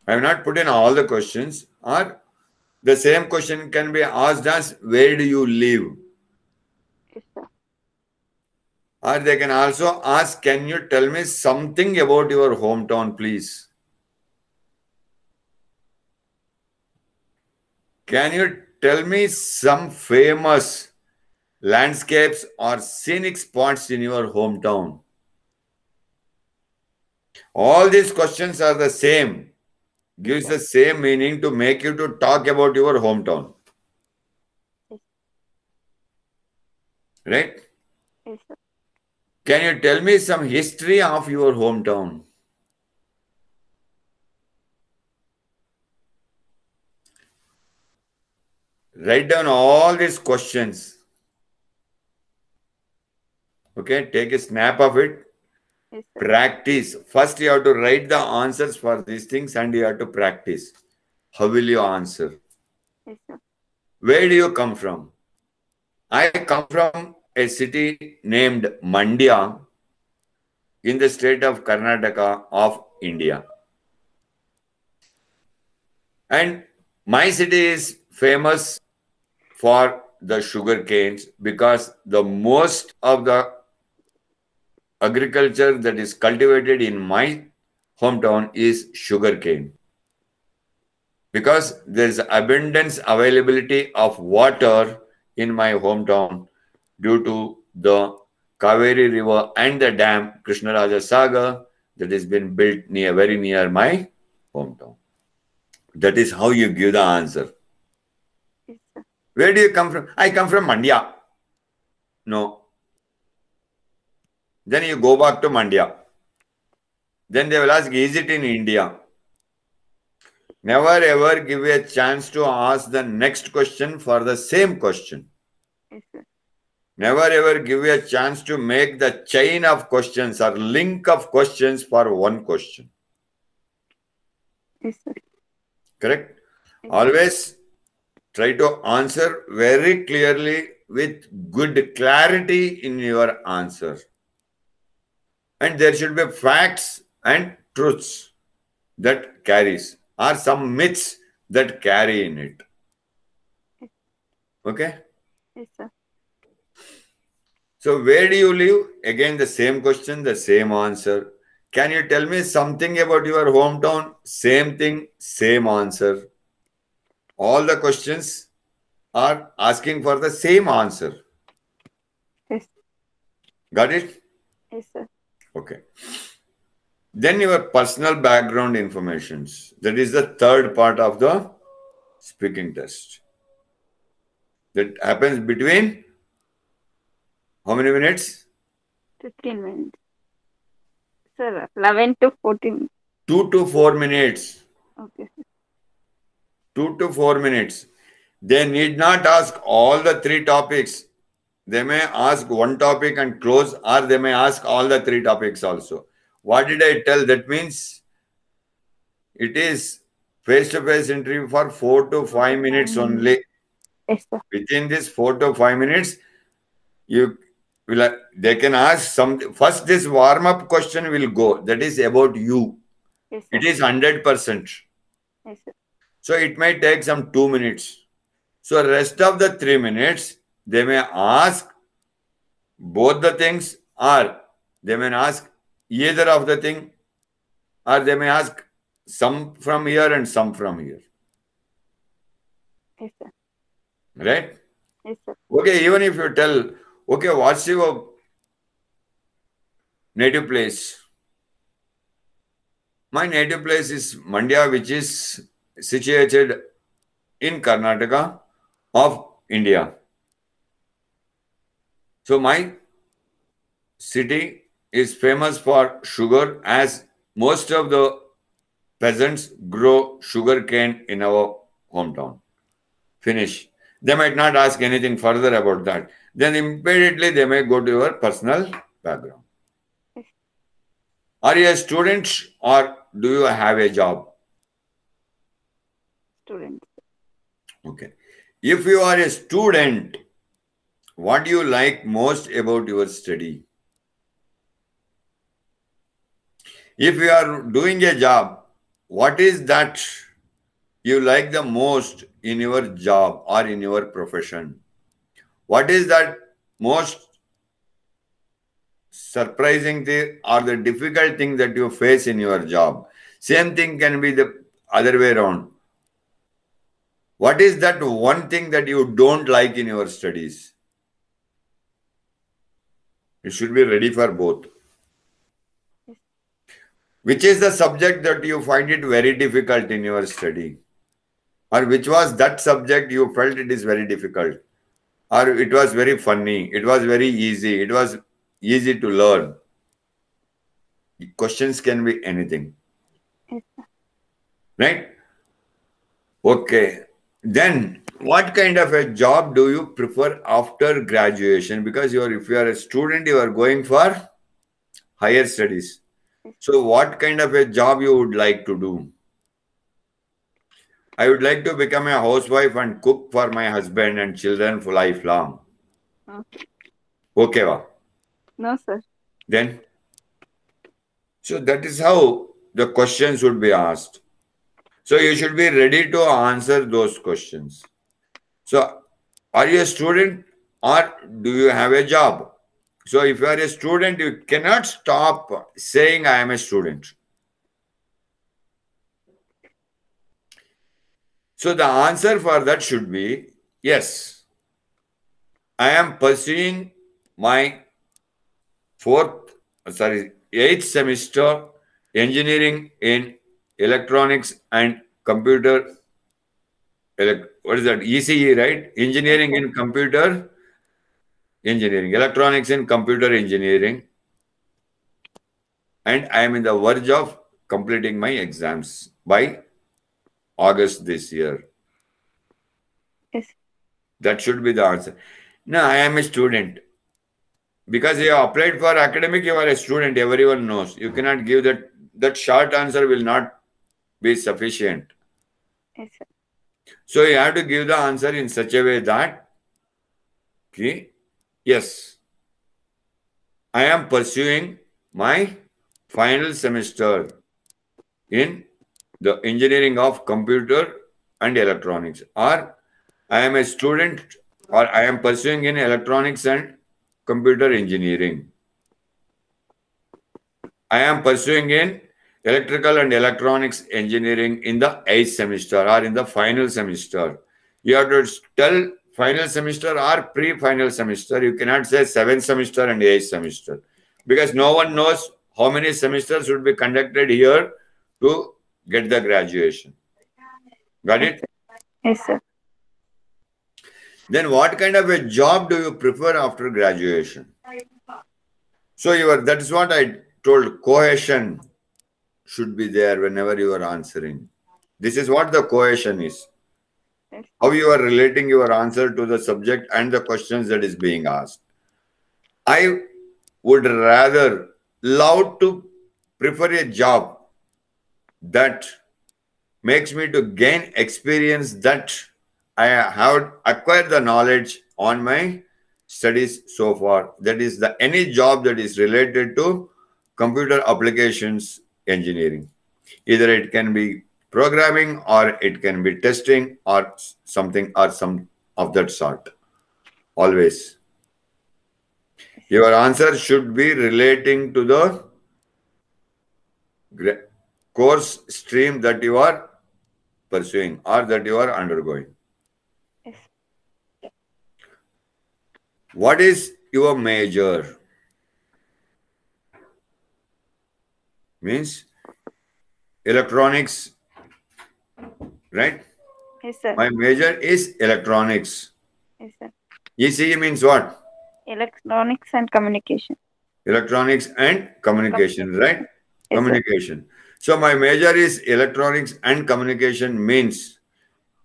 I have not put in all the questions. Or the same question can be asked as, where do you live? Yes, sir. Or they can also ask, can you tell me something about your hometown, please? Can you tell me some famous landscapes or scenic spots in your hometown? All these questions are the same. Gives the same meaning to make you to talk about your hometown. Yes. Right? Yes, sir. Can you tell me some history of your hometown? Write down all these questions. Okay, take a snap of it. Yes, sir. Practice. First, you have to write the answers for these things and you have to practice. How will you answer? Yes, sir. Where do you come from? I come from a city named Mandya in the state of Karnataka of India. And my city is famous for the sugar canes because the most of the agriculture that is cultivated in my hometown is sugar cane. Because there is abundance availability of water in my hometown due to the Kaveri River and the dam Krishnaraja Sagar that has been built very near my hometown. That is how you give the answer. Yes, sir. Where do you come from? I come from Mandya. No. Then you go back to Mandya. Then they will ask, is it in India? Never ever give a chance to ask the next question for the same question. Yes, sir. Never ever give a chance to make the chain of questions or link of questions for one question. Yes, sir. Correct? Yes. Always try to answer very clearly with good clarity in your answer. And there should be facts and truths that carries or some myths that carry in it. Okay? Yes, sir. So where do you live? Again, the same question, the same answer. Can you tell me something about your hometown? Same thing, same answer. All the questions are asking for the same answer. Yes. Got it? Yes, sir. Okay. Then your personal background informations. That is the third part of the speaking test. That happens between how many minutes? 15 minutes. Sir, 11 to 14. 2 to 4 minutes. Okay, sir. 2 to 4 minutes. They need not ask all the three topics. They may ask one topic and close, or they may ask all the three topics also. What did I tell? That means it is face-to-face interview for 4 to 5 minutes only. Yes, sir. Within this 4 to 5 minutes, they can ask something. First, this warm-up question will go. That is about you. Yes, sir. It is 100%. Yes, sir. So it may take some 2 minutes. So rest of the 3 minutes, they may ask both the things, or they may ask either of the thing, or they may ask some from here and some from here. Yes, sir. Right? Yes, sir. Okay, even if you tell, okay, what's your native place? My native place is Mandya, which is situated in Karnataka of India. So my city is famous for sugar, as most of the peasants grow sugar cane in our hometown. Finish. They might not ask anything further about that. Then immediately they may go to your personal background. Are you a student or do you have a job? Student. Okay. If you are a student, what do you like most about your study? If you are doing a job, what is that you like the most in your job or in your profession? What is that most surprising thing or the difficult thing that you face in your job? Same thing can be the other way around. What is that one thing that you don't like in your studies? You should be ready for both. Which is the subject that you find it very difficult in your study? Or which was that subject you felt it is very difficult? Or it was very funny, it was very easy, it was easy to learn? The questions can be anything. Yes, sir. Right? Okay. Then, what kind of a job do you prefer after graduation? Because if you are a student, you are going for higher studies. So, what kind of a job you would like to do? I would like to become a housewife and cook for my husband and children for lifelong. Okay, va? No, sir. Then, so that is how the questions would be asked. So you should be ready to answer those questions. So Are you a student or do you have a job? So if you are a student, you cannot stop saying I am a student. So the answer for that should be yes. I am pursuing my eighth semester engineering in electronics and computer. What is that? ECE, right? Engineering in computer engineering, electronics in computer engineering. And I am in the verge of completing my exams by August this year. Yes. That should be the answer. No, I am a student. Because you have applied for academic, you are a student. Everyone knows. You cannot give that. That short answer will not be sufficient. Yes, sir. So you have to give the answer in such a way that, okay, yes, I am pursuing my final semester in the engineering of computer and electronics, or I am a student, or I am pursuing in electronics and computer engineering. I am pursuing in electrical and electronics engineering in the 8th semester or in the final semester. You have to tell final semester or pre-final semester. You cannot say 7th semester and 8th semester because no one knows how many semesters should be conducted here to get the graduation. Got it? Yes, sir. Then what kind of a job do you prefer after graduation? So that is what I told, cohesion should be there whenever you are answering. This is what the cohesion is. How you are relating your answer to the subject and the questions that is being asked. I would rather love to prefer a job that makes me to gain experience, that I have acquired the knowledge on my studies so far. That is any job that is related to computer applications engineering. Either it can be programming or it can be testing or something or some of that sort. Always. Your answer should be relating to the course stream that you are pursuing or that you are undergoing. Yes. What is your major? Means electronics, right? Yes, sir. My major is electronics. Yes, sir. ECE means what? Electronics and communication. Electronics and communication, right? Yes, Communication. So my major is electronics and communication means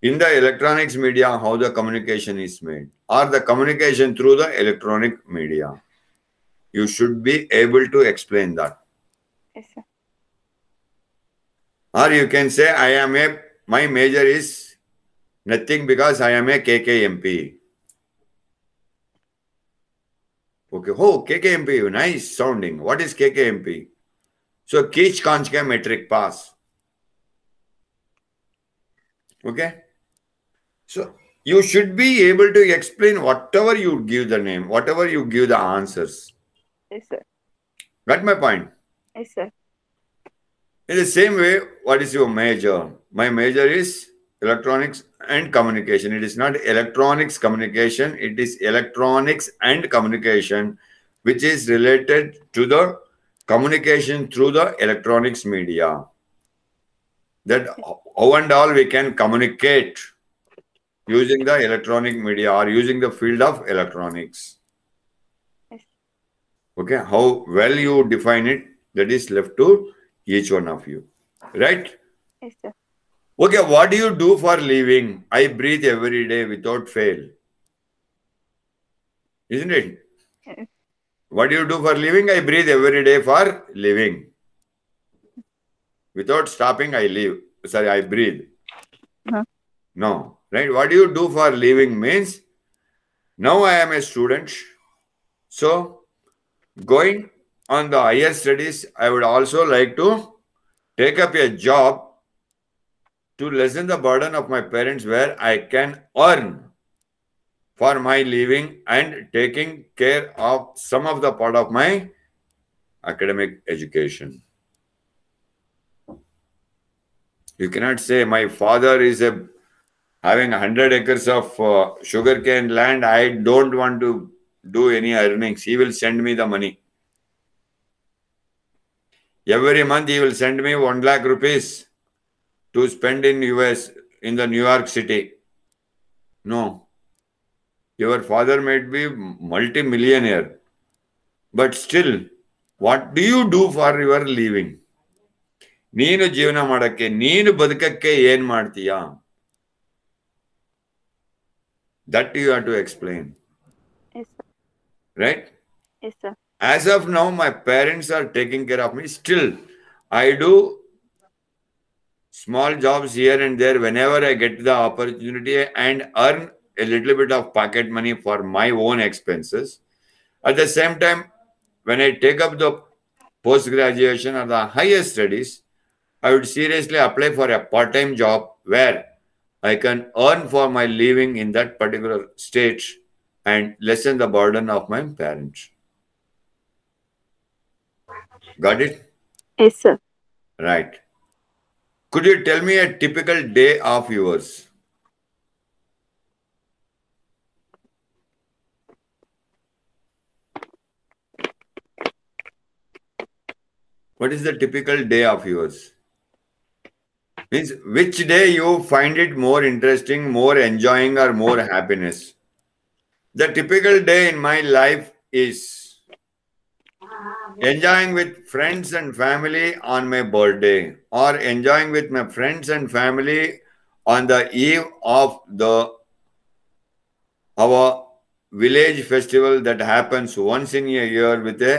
in the electronics media how the communication is made or the communication through the electronic media. You should be able to explain that. Yes, sir. Or you can say my major is nothing because I am a KKMP. Okay, oh, KKMP, nice sounding. What is KKMP? So, Keech Kanchka Metric Pass. Okay? So, you should be able to explain whatever you give the name, whatever you give the answers. Yes, sir. Got my point? Yes, sir. In the same way, what is your major? My major is electronics and communication. It is not electronics communication. It is electronics and communication, which is related to the communication through the electronics media. That how and all we can communicate using the electronic media or using the field of electronics. Yes. Okay, how well you define it, that is left to each one of you. Right? Yes, sir. Okay, what do you do for living? I breathe every day without fail. Isn't it? Yes. What do you do for living? I breathe every day for living. Without stopping, I live. Sorry, I breathe. No. Right? What do you do for living means, now I am a student. So, going on the higher studies, I would also like to take up a job to lessen the burden of my parents where I can earn for my living and taking care of some of the part of my academic education. You cannot say my father is having 100 acres of sugarcane land. I don't want to do any earnings. He will send me the money. Every month he will send me 1 lakh rupees to spend in US, in the New York City. No. Your father might be multi-millionaire. But still, what do you do for your living? ನೀನು ಜೀವನ ಮಾಡಕ್ಕೆ, ನೀನು ಬದುಕಕ್ಕೆ ಏನ್ ಮಾಡ್ತೀಯಾ? That you have to explain. Yes, sir. Right? Yes, sir. As of now, my parents are taking care of me. Still, I do small jobs here and there whenever I get the opportunity and earn a little bit of pocket money for my own expenses. At the same time, when I take up the post-graduation or the higher studies, I would seriously apply for a part-time job where I can earn for my living in that particular state and lessen the burden of my parents. Got it? Yes, sir. Right. Could you tell me a typical day of yours? What is the typical day of yours? Means which day you find it more interesting, more enjoying, or more happiness? The typical day in my life is enjoying with friends and family on my birthday, or enjoying with my friends and family on the eve of our village festival that happens once in a year with a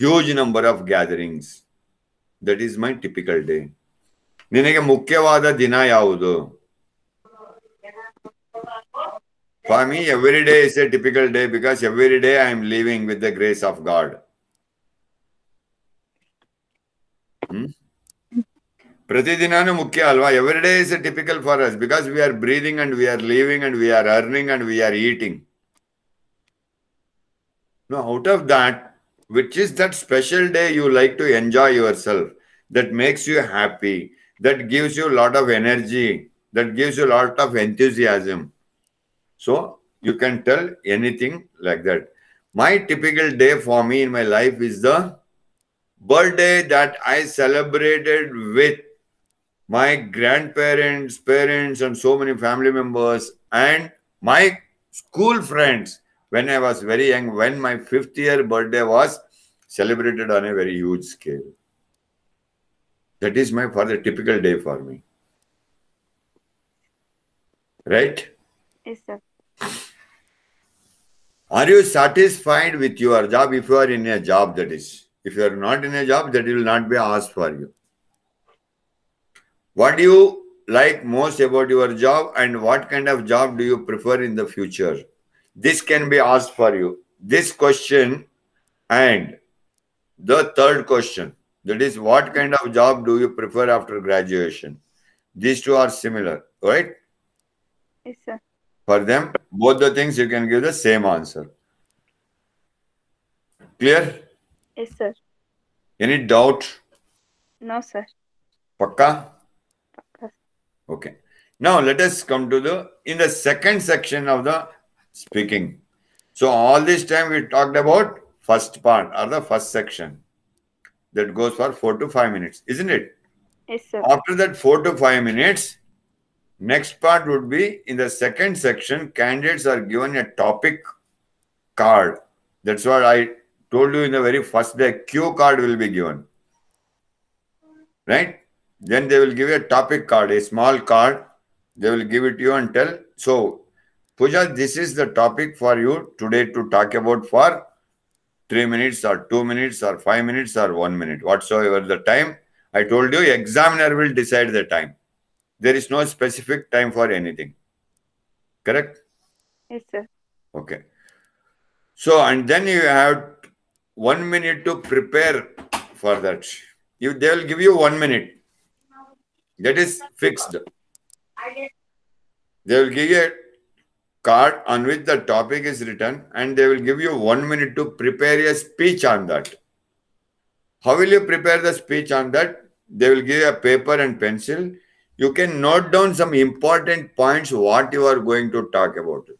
huge number of gatherings. That is my typical day. ನಿನಗೆ ಮುಖ್ಯವಾದ ದಿನ ಯಾವುದು? For me, every day is a typical day because every day I am living with the grace of God. ಪ್ರತಿದಿನಾನು ಮುಖ್ಯ ಅಲ್ವಾ? Every day is a typical for us because we are breathing and we are living and we are earning and we are eating. No, out of that, which is that special day you like to enjoy yourself, that makes you happy, that gives you a lot of energy, that gives you a lot of enthusiasm. So you can tell anything like that. My typical day for me in my life is the birthday that I celebrated with my grandparents, parents, and so many family members, and my school friends when I was very young, when my 5th year birthday was celebrated on a very huge scale. That is my father typical day for me. Right? Yes, sir. Are you satisfied with your job? If you are in a job, that is. If you are not in a job, that will not be asked for you. What do you like most about your job and what kind of job do you prefer in the future? This can be asked for you. This question and the third question, that is, what kind of job do you prefer after graduation? These two are similar, right? Yes, sir. For them, both the things you can give the same answer. Clear? Yes, sir. Any doubt? No, sir. Pakka? Pakka. Okay. Now let us come to in the second section of the speaking. So all this time we talked about first part or the first section that goes for 4 to 5 minutes, isn't it? Yes, sir. After that 4 to 5 minutes, next part would be in the second section, candidates are given a topic card. That's what I told you in the very first day. Cue card will be given. Right? Then they will give you a topic card, a small card. They will give it to you and tell, so Pooja, this is the topic for you today to talk about for 3 minutes or 2 minutes or 5 minutes or 1 minute, whatsoever the time. I told you, examiner will decide the time. There is no specific time for anything. Correct? Yes, sir. Okay. So, and then you have 1 minute to prepare for that. They will give you 1 minute. That is fixed. They will give you card on which the topic is written, and they will give you 1 minute to prepare a speech on that. How will you prepare the speech on that? They will give you a paper and pencil. You can note down some important points what you are going to talk about it.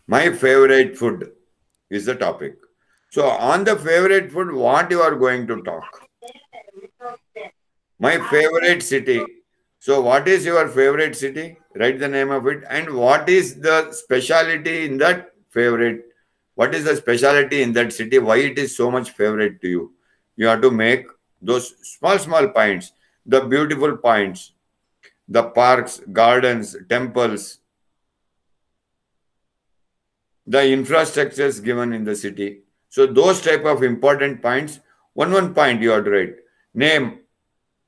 My favorite food is the topic. So on the favorite food, what you are going to talk? My favorite city. So what is your favorite city? Write the name of it. And what is the speciality in that favorite? What is the speciality in that city? Why it is so much favorite to you? You have to make those small points, the beautiful points, the parks, gardens, temples, the infrastructures given in the city. So those type of important points, one point you have to write. Name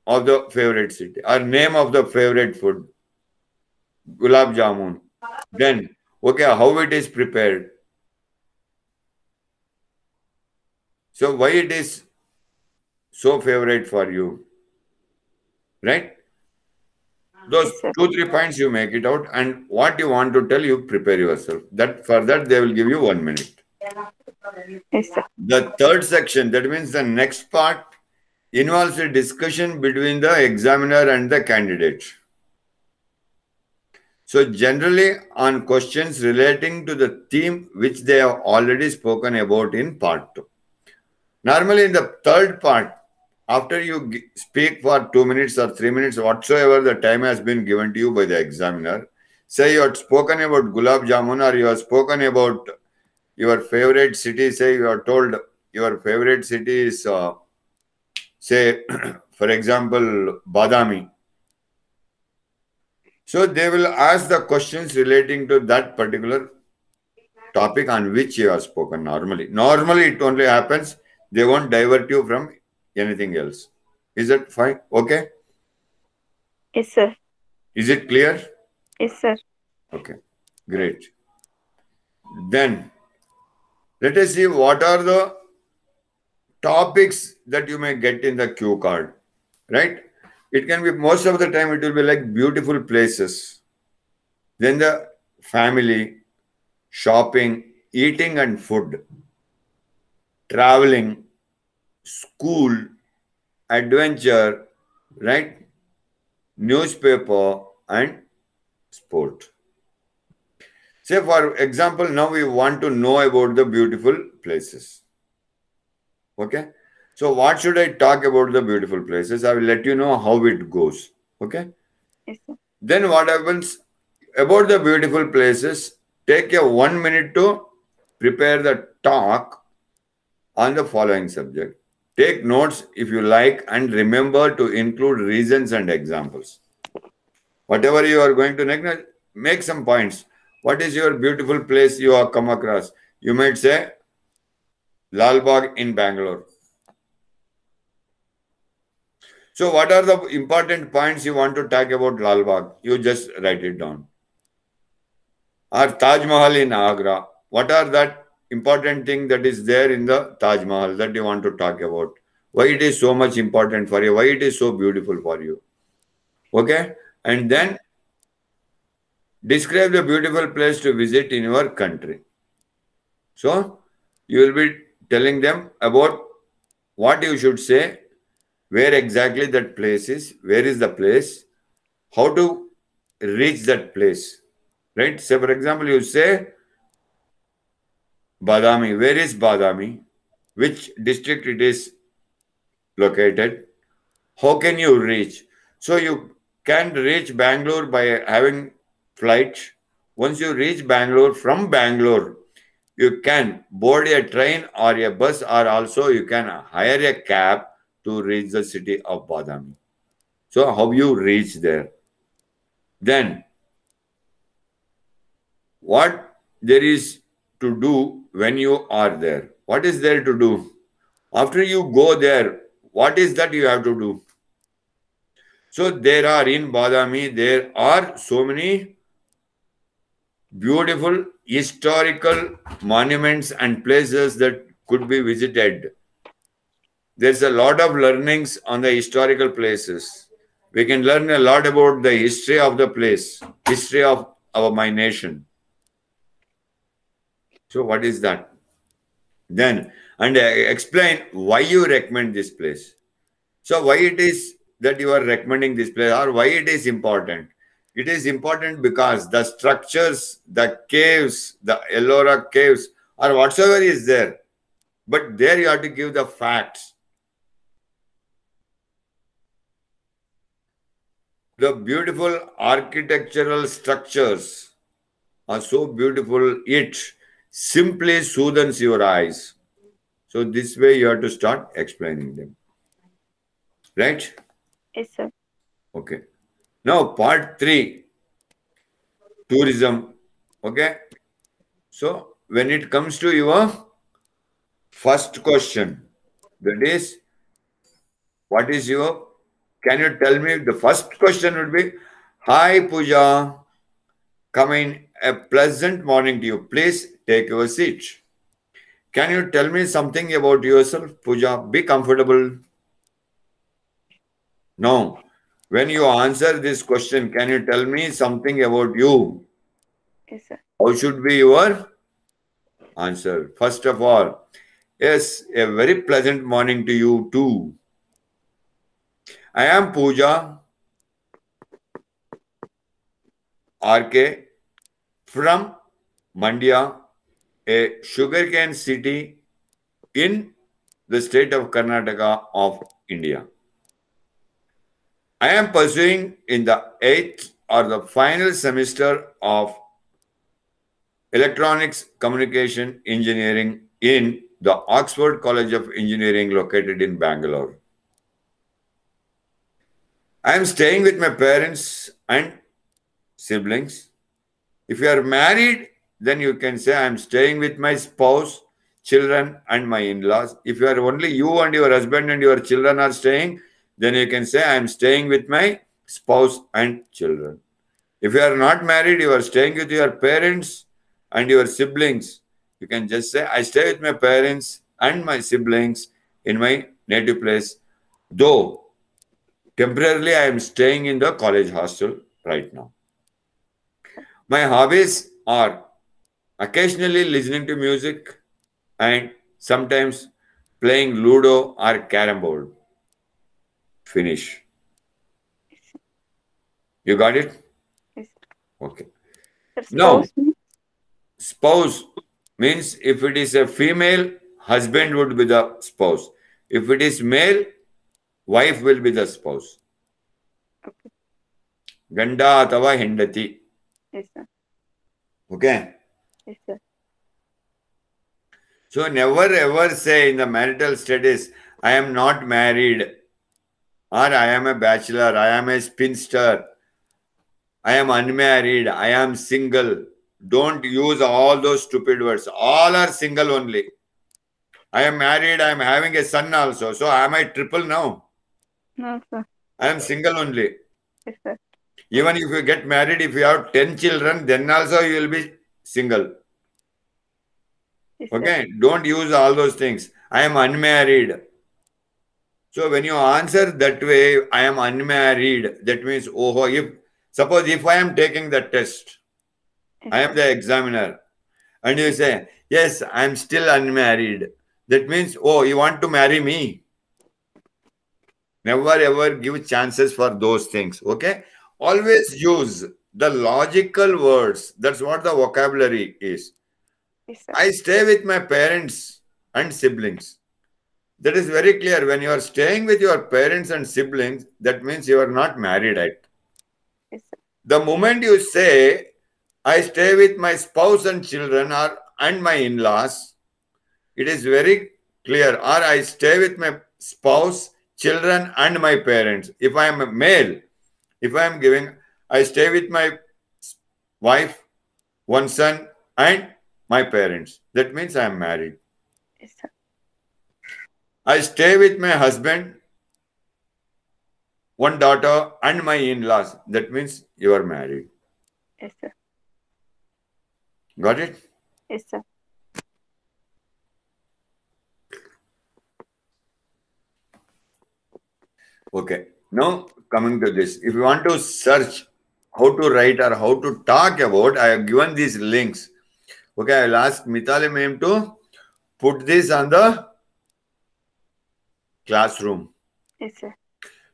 of the favorite city or name of the favorite food. Gulab jamun. Then, okay, how it is prepared. So why it is so favorite for you? Right? Those 2-3 points you make it out, and what you want to tell, you prepare yourself. For that they will give you 1 minute. Yes, sir. The third section, that means the next part, involves a discussion between the examiner and the candidate. So generally on questions relating to the theme which they have already spoken about in part 2. Normally in the third part, after you speak for 2 minutes or 3 minutes, whatsoever the time has been given to you by the examiner, say you have spoken about Gulab Jamun or you have spoken about your favorite city, say you are told your favorite city is, say, for example, Badami. So they will ask the questions relating to that particular topic on which you have spoken normally. Normally it only happens, they won't divert you from anything else. Is that fine? Okay? Yes, sir. Is it clear? Yes, sir. Okay, great. Then, let us see what are the topics that you may get in the cue card, right? It can be, most of the time it will be like beautiful places. Then the family, shopping, eating and food, traveling, school, adventure, right? Newspaper and sport. Say for example, now we want to know about the beautiful places. Okay. So what should I talk about the beautiful places? I will let you know how it goes. Okay. Yes, sir. Then what happens about the beautiful places? Take a 1 minute to prepare the talk on the following subject. Take notes if you like and remember to include reasons and examples. Whatever you are going to make some points. What is your beautiful place you have come across? You might say Lal Bagh in Bangalore. So what are the important points you want to talk about Lal Bagh? You just write it down. Or Taj Mahal in Agra. What are that important thing that is there in the Taj Mahal that you want to talk about? Why it is so much important for you? Why it is so beautiful for you? Okay? And then describe the beautiful place to visit in your country. So you will be telling them about what you should say, where exactly that place is, where is the place, how to reach that place, right? Say for example, you say Badami. Where is Badami? Which district it is located? How can you reach? So you can reach Bangalore by having flight. Once you reach Bangalore, from Bangalore, you can board a train or a bus, or also you can hire a cab to reach the city of Badami. So how you reach there? Then what there is to do when you are there? What is there to do? After you go there, what is that you have to do? So there are in Badami, there are so many beautiful historical monuments and places that could be visited. There's a lot of learnings on the historical places. we can learn a lot about the history of the place, history of my nation. So what is that? Then, and explain why you recommend this place. So why it is that you are recommending this place, or why it is important? It is important because the structures, the caves, the Ellora caves, or whatsoever is there, but there you have to give the facts. The beautiful architectural structures are so beautiful, it simply soothes your eyes. So this way you have to start explaining them. Right? Yes, sir. Okay. Now part 3, tourism. Okay. So when it comes to your first question, that is, what is your, can you tell me, the first question would be, hi Pooja, coming a pleasant morning to you. Please take your seat. Can you tell me something about yourself, Pooja? Be comfortable. No. When you answer this question, can you tell me something about you? Yes, sir. How should be your answer? First of all, yes, a very pleasant morning to you too. I am Pooja RK from Mandya, a sugarcane city in the state of Karnataka of India. I am pursuing in the 8th or the final semester of Electronics Communication Engineering in the Oxford College of Engineering located in Bangalore. I am staying with my parents and siblings. If you are married, then you can say I am staying with my spouse, children, and my in-laws. If you are only you and your husband and your children are staying, then you can say I am staying with my spouse and children. If you are not married, you are staying with your parents and your siblings, you can just say I stay with my parents and my siblings in my native place, though temporarily I am staying in the college hostel right now. My hobbies are occasionally listening to music and sometimes playing Ludo or Carrom board. Finish. You got it? Yes, sir. Okay. Sir, Now, spouse means? spouse means if it is a female, husband would be the spouse. If it is male, wife will be the spouse. Okay. Ganda atava hendati. Yes, sir. Okay. Yes, sir. So never ever say in the marital status, I am not married, or I am a bachelor, I am a spinster, I am unmarried, I am single. Don't use all those stupid words. All are single only. I am married, I am having a son also. So am I triple now? No, sir. I am single only. Yes, sir. Even if you get married, if you have 10 children, then also you will be single. Yes, sir. Okay? Don't use all those things. I am unmarried. So when you answer that way, I am unmarried, that means, oh, suppose if I am taking the test, Yes, I am sir. the examiner, and you say, yes, I am still unmarried. That means, oh, you want to marry me. Never ever give chances for those things. Okay? Always use the logical words. That's what the vocabulary is. Yes, sir. I stay with my parents and siblings. That is very clear. When you are staying with your parents and siblings, that means you are not married yet. Yes, sir. The moment you say, I stay with my spouse and children and my in-laws, it is very clear. Or I stay with my spouse, children, and my parents. If I am a male, if I am giving, I stay with my wife, one son, and my parents. That means I am married. Yes, sir. I stay with my husband, one daughter, and my in-laws. That means you are married. Yes, sir. Got it? Yes, sir. Okay. Now, coming to this, if you want to search how to write or how to talk about, I have given these links. Okay, I'll ask Mithali ma'am to put this on the classroom. Yes, sir.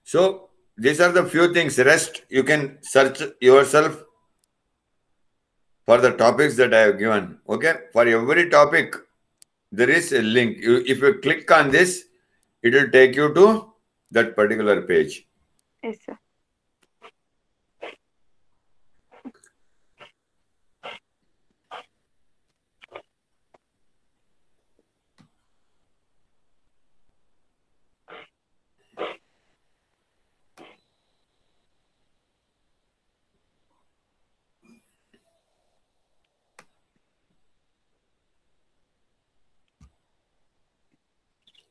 So, these are the few things. Rest, you can search yourself for the topics that I have given. Okay, for every topic, there is a link. If you click on this, it will take you to that particular page. Yes, sir.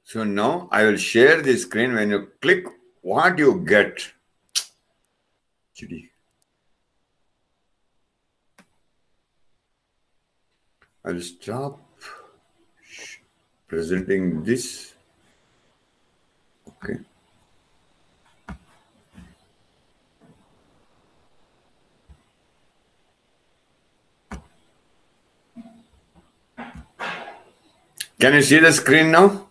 So now I will share the screen. When you click, what you get. I will stop presenting this. Okay. Can you see the screen now?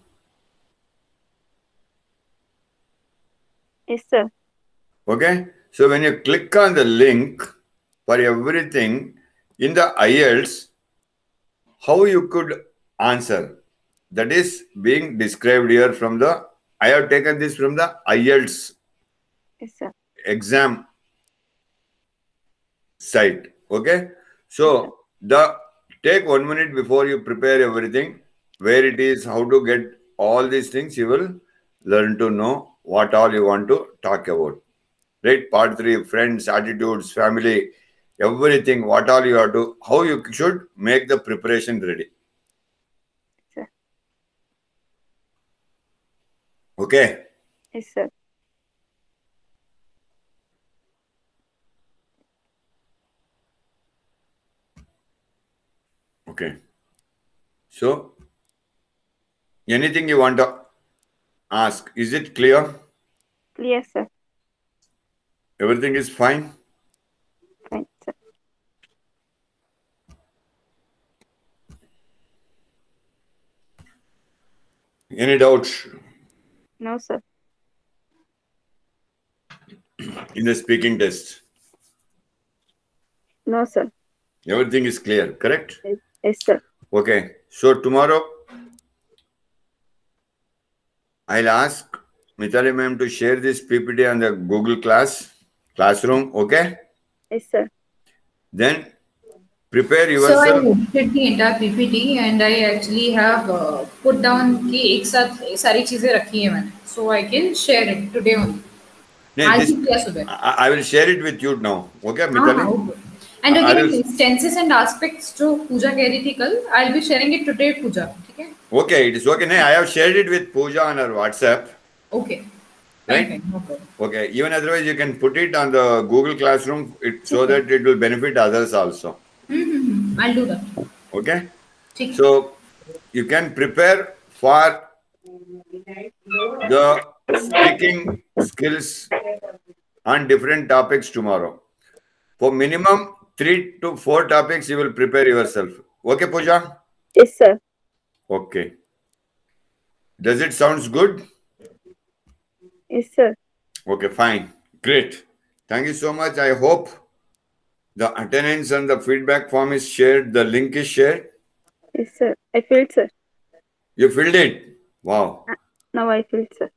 Yes, sir. Okay. So when you click on the link for everything in the IELTS, how you could answer, that is being described here from the, I have taken this from the IELTS Yes, sir. exam site. Okay. So take 1 minute before you prepare everything, where it is, how to get all these things, you will learn to know what all you want to talk about. Right? Part 3, friends, attitudes, family, everything, what all you have to, how you should make the preparation ready. Sir. Okay. Yes, sir. Okay. So, anything you want to ask, is it clear? Clear, sir. Everything is fine? Fine, sir. Any doubts No, sir. in the speaking test? No, sir. Everything is clear, correct? Yes, sir. Okay. So tomorrow, I'll ask Mithali ma'am to share this PPT on the Google Classroom. Okay? Yes, sir. Then prepare So I yourself. edited the entire PPT and I actually have put down कि एक साथ सारी चीजें रखी है मैंने, so I can share it today only. I will share it with you now. Okay, Mithali? Okay. And again, tenses and aspects जो पूजा कह रही थी कल, I'll be sharing it today, पूजा. ठीक है? Okay, it is okay. No, I have shared it with Pooja on her WhatsApp. Okay. Right? Fine, no problem. Okay. Even otherwise, you can put it on the Google Classroom so that it will benefit others also. I'll do that. Okay? Okay. So, you can prepare for the speaking skills on different topics tomorrow. For minimum 3 to 4 topics, you will prepare yourself. Okay, Pooja? Yes, sir. Okay. Does it sounds good? Yes, sir. Okay, fine. Great. Thank you so much. I hope the attendance and the feedback form is shared. The link is shared. Yes, sir. I filled, sir. You filled it? Wow. Now I filled, sir.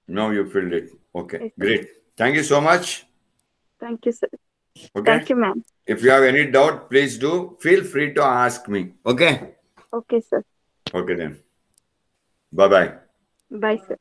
Now you filled it. Okay, Yes, great. Thank you so much. Thank you, sir. Okay. Thank you, ma'am. If you have any doubt, please do. Feel free to ask me. Okay. Okay, sir. Okay then. Bye-bye. Bye, sir.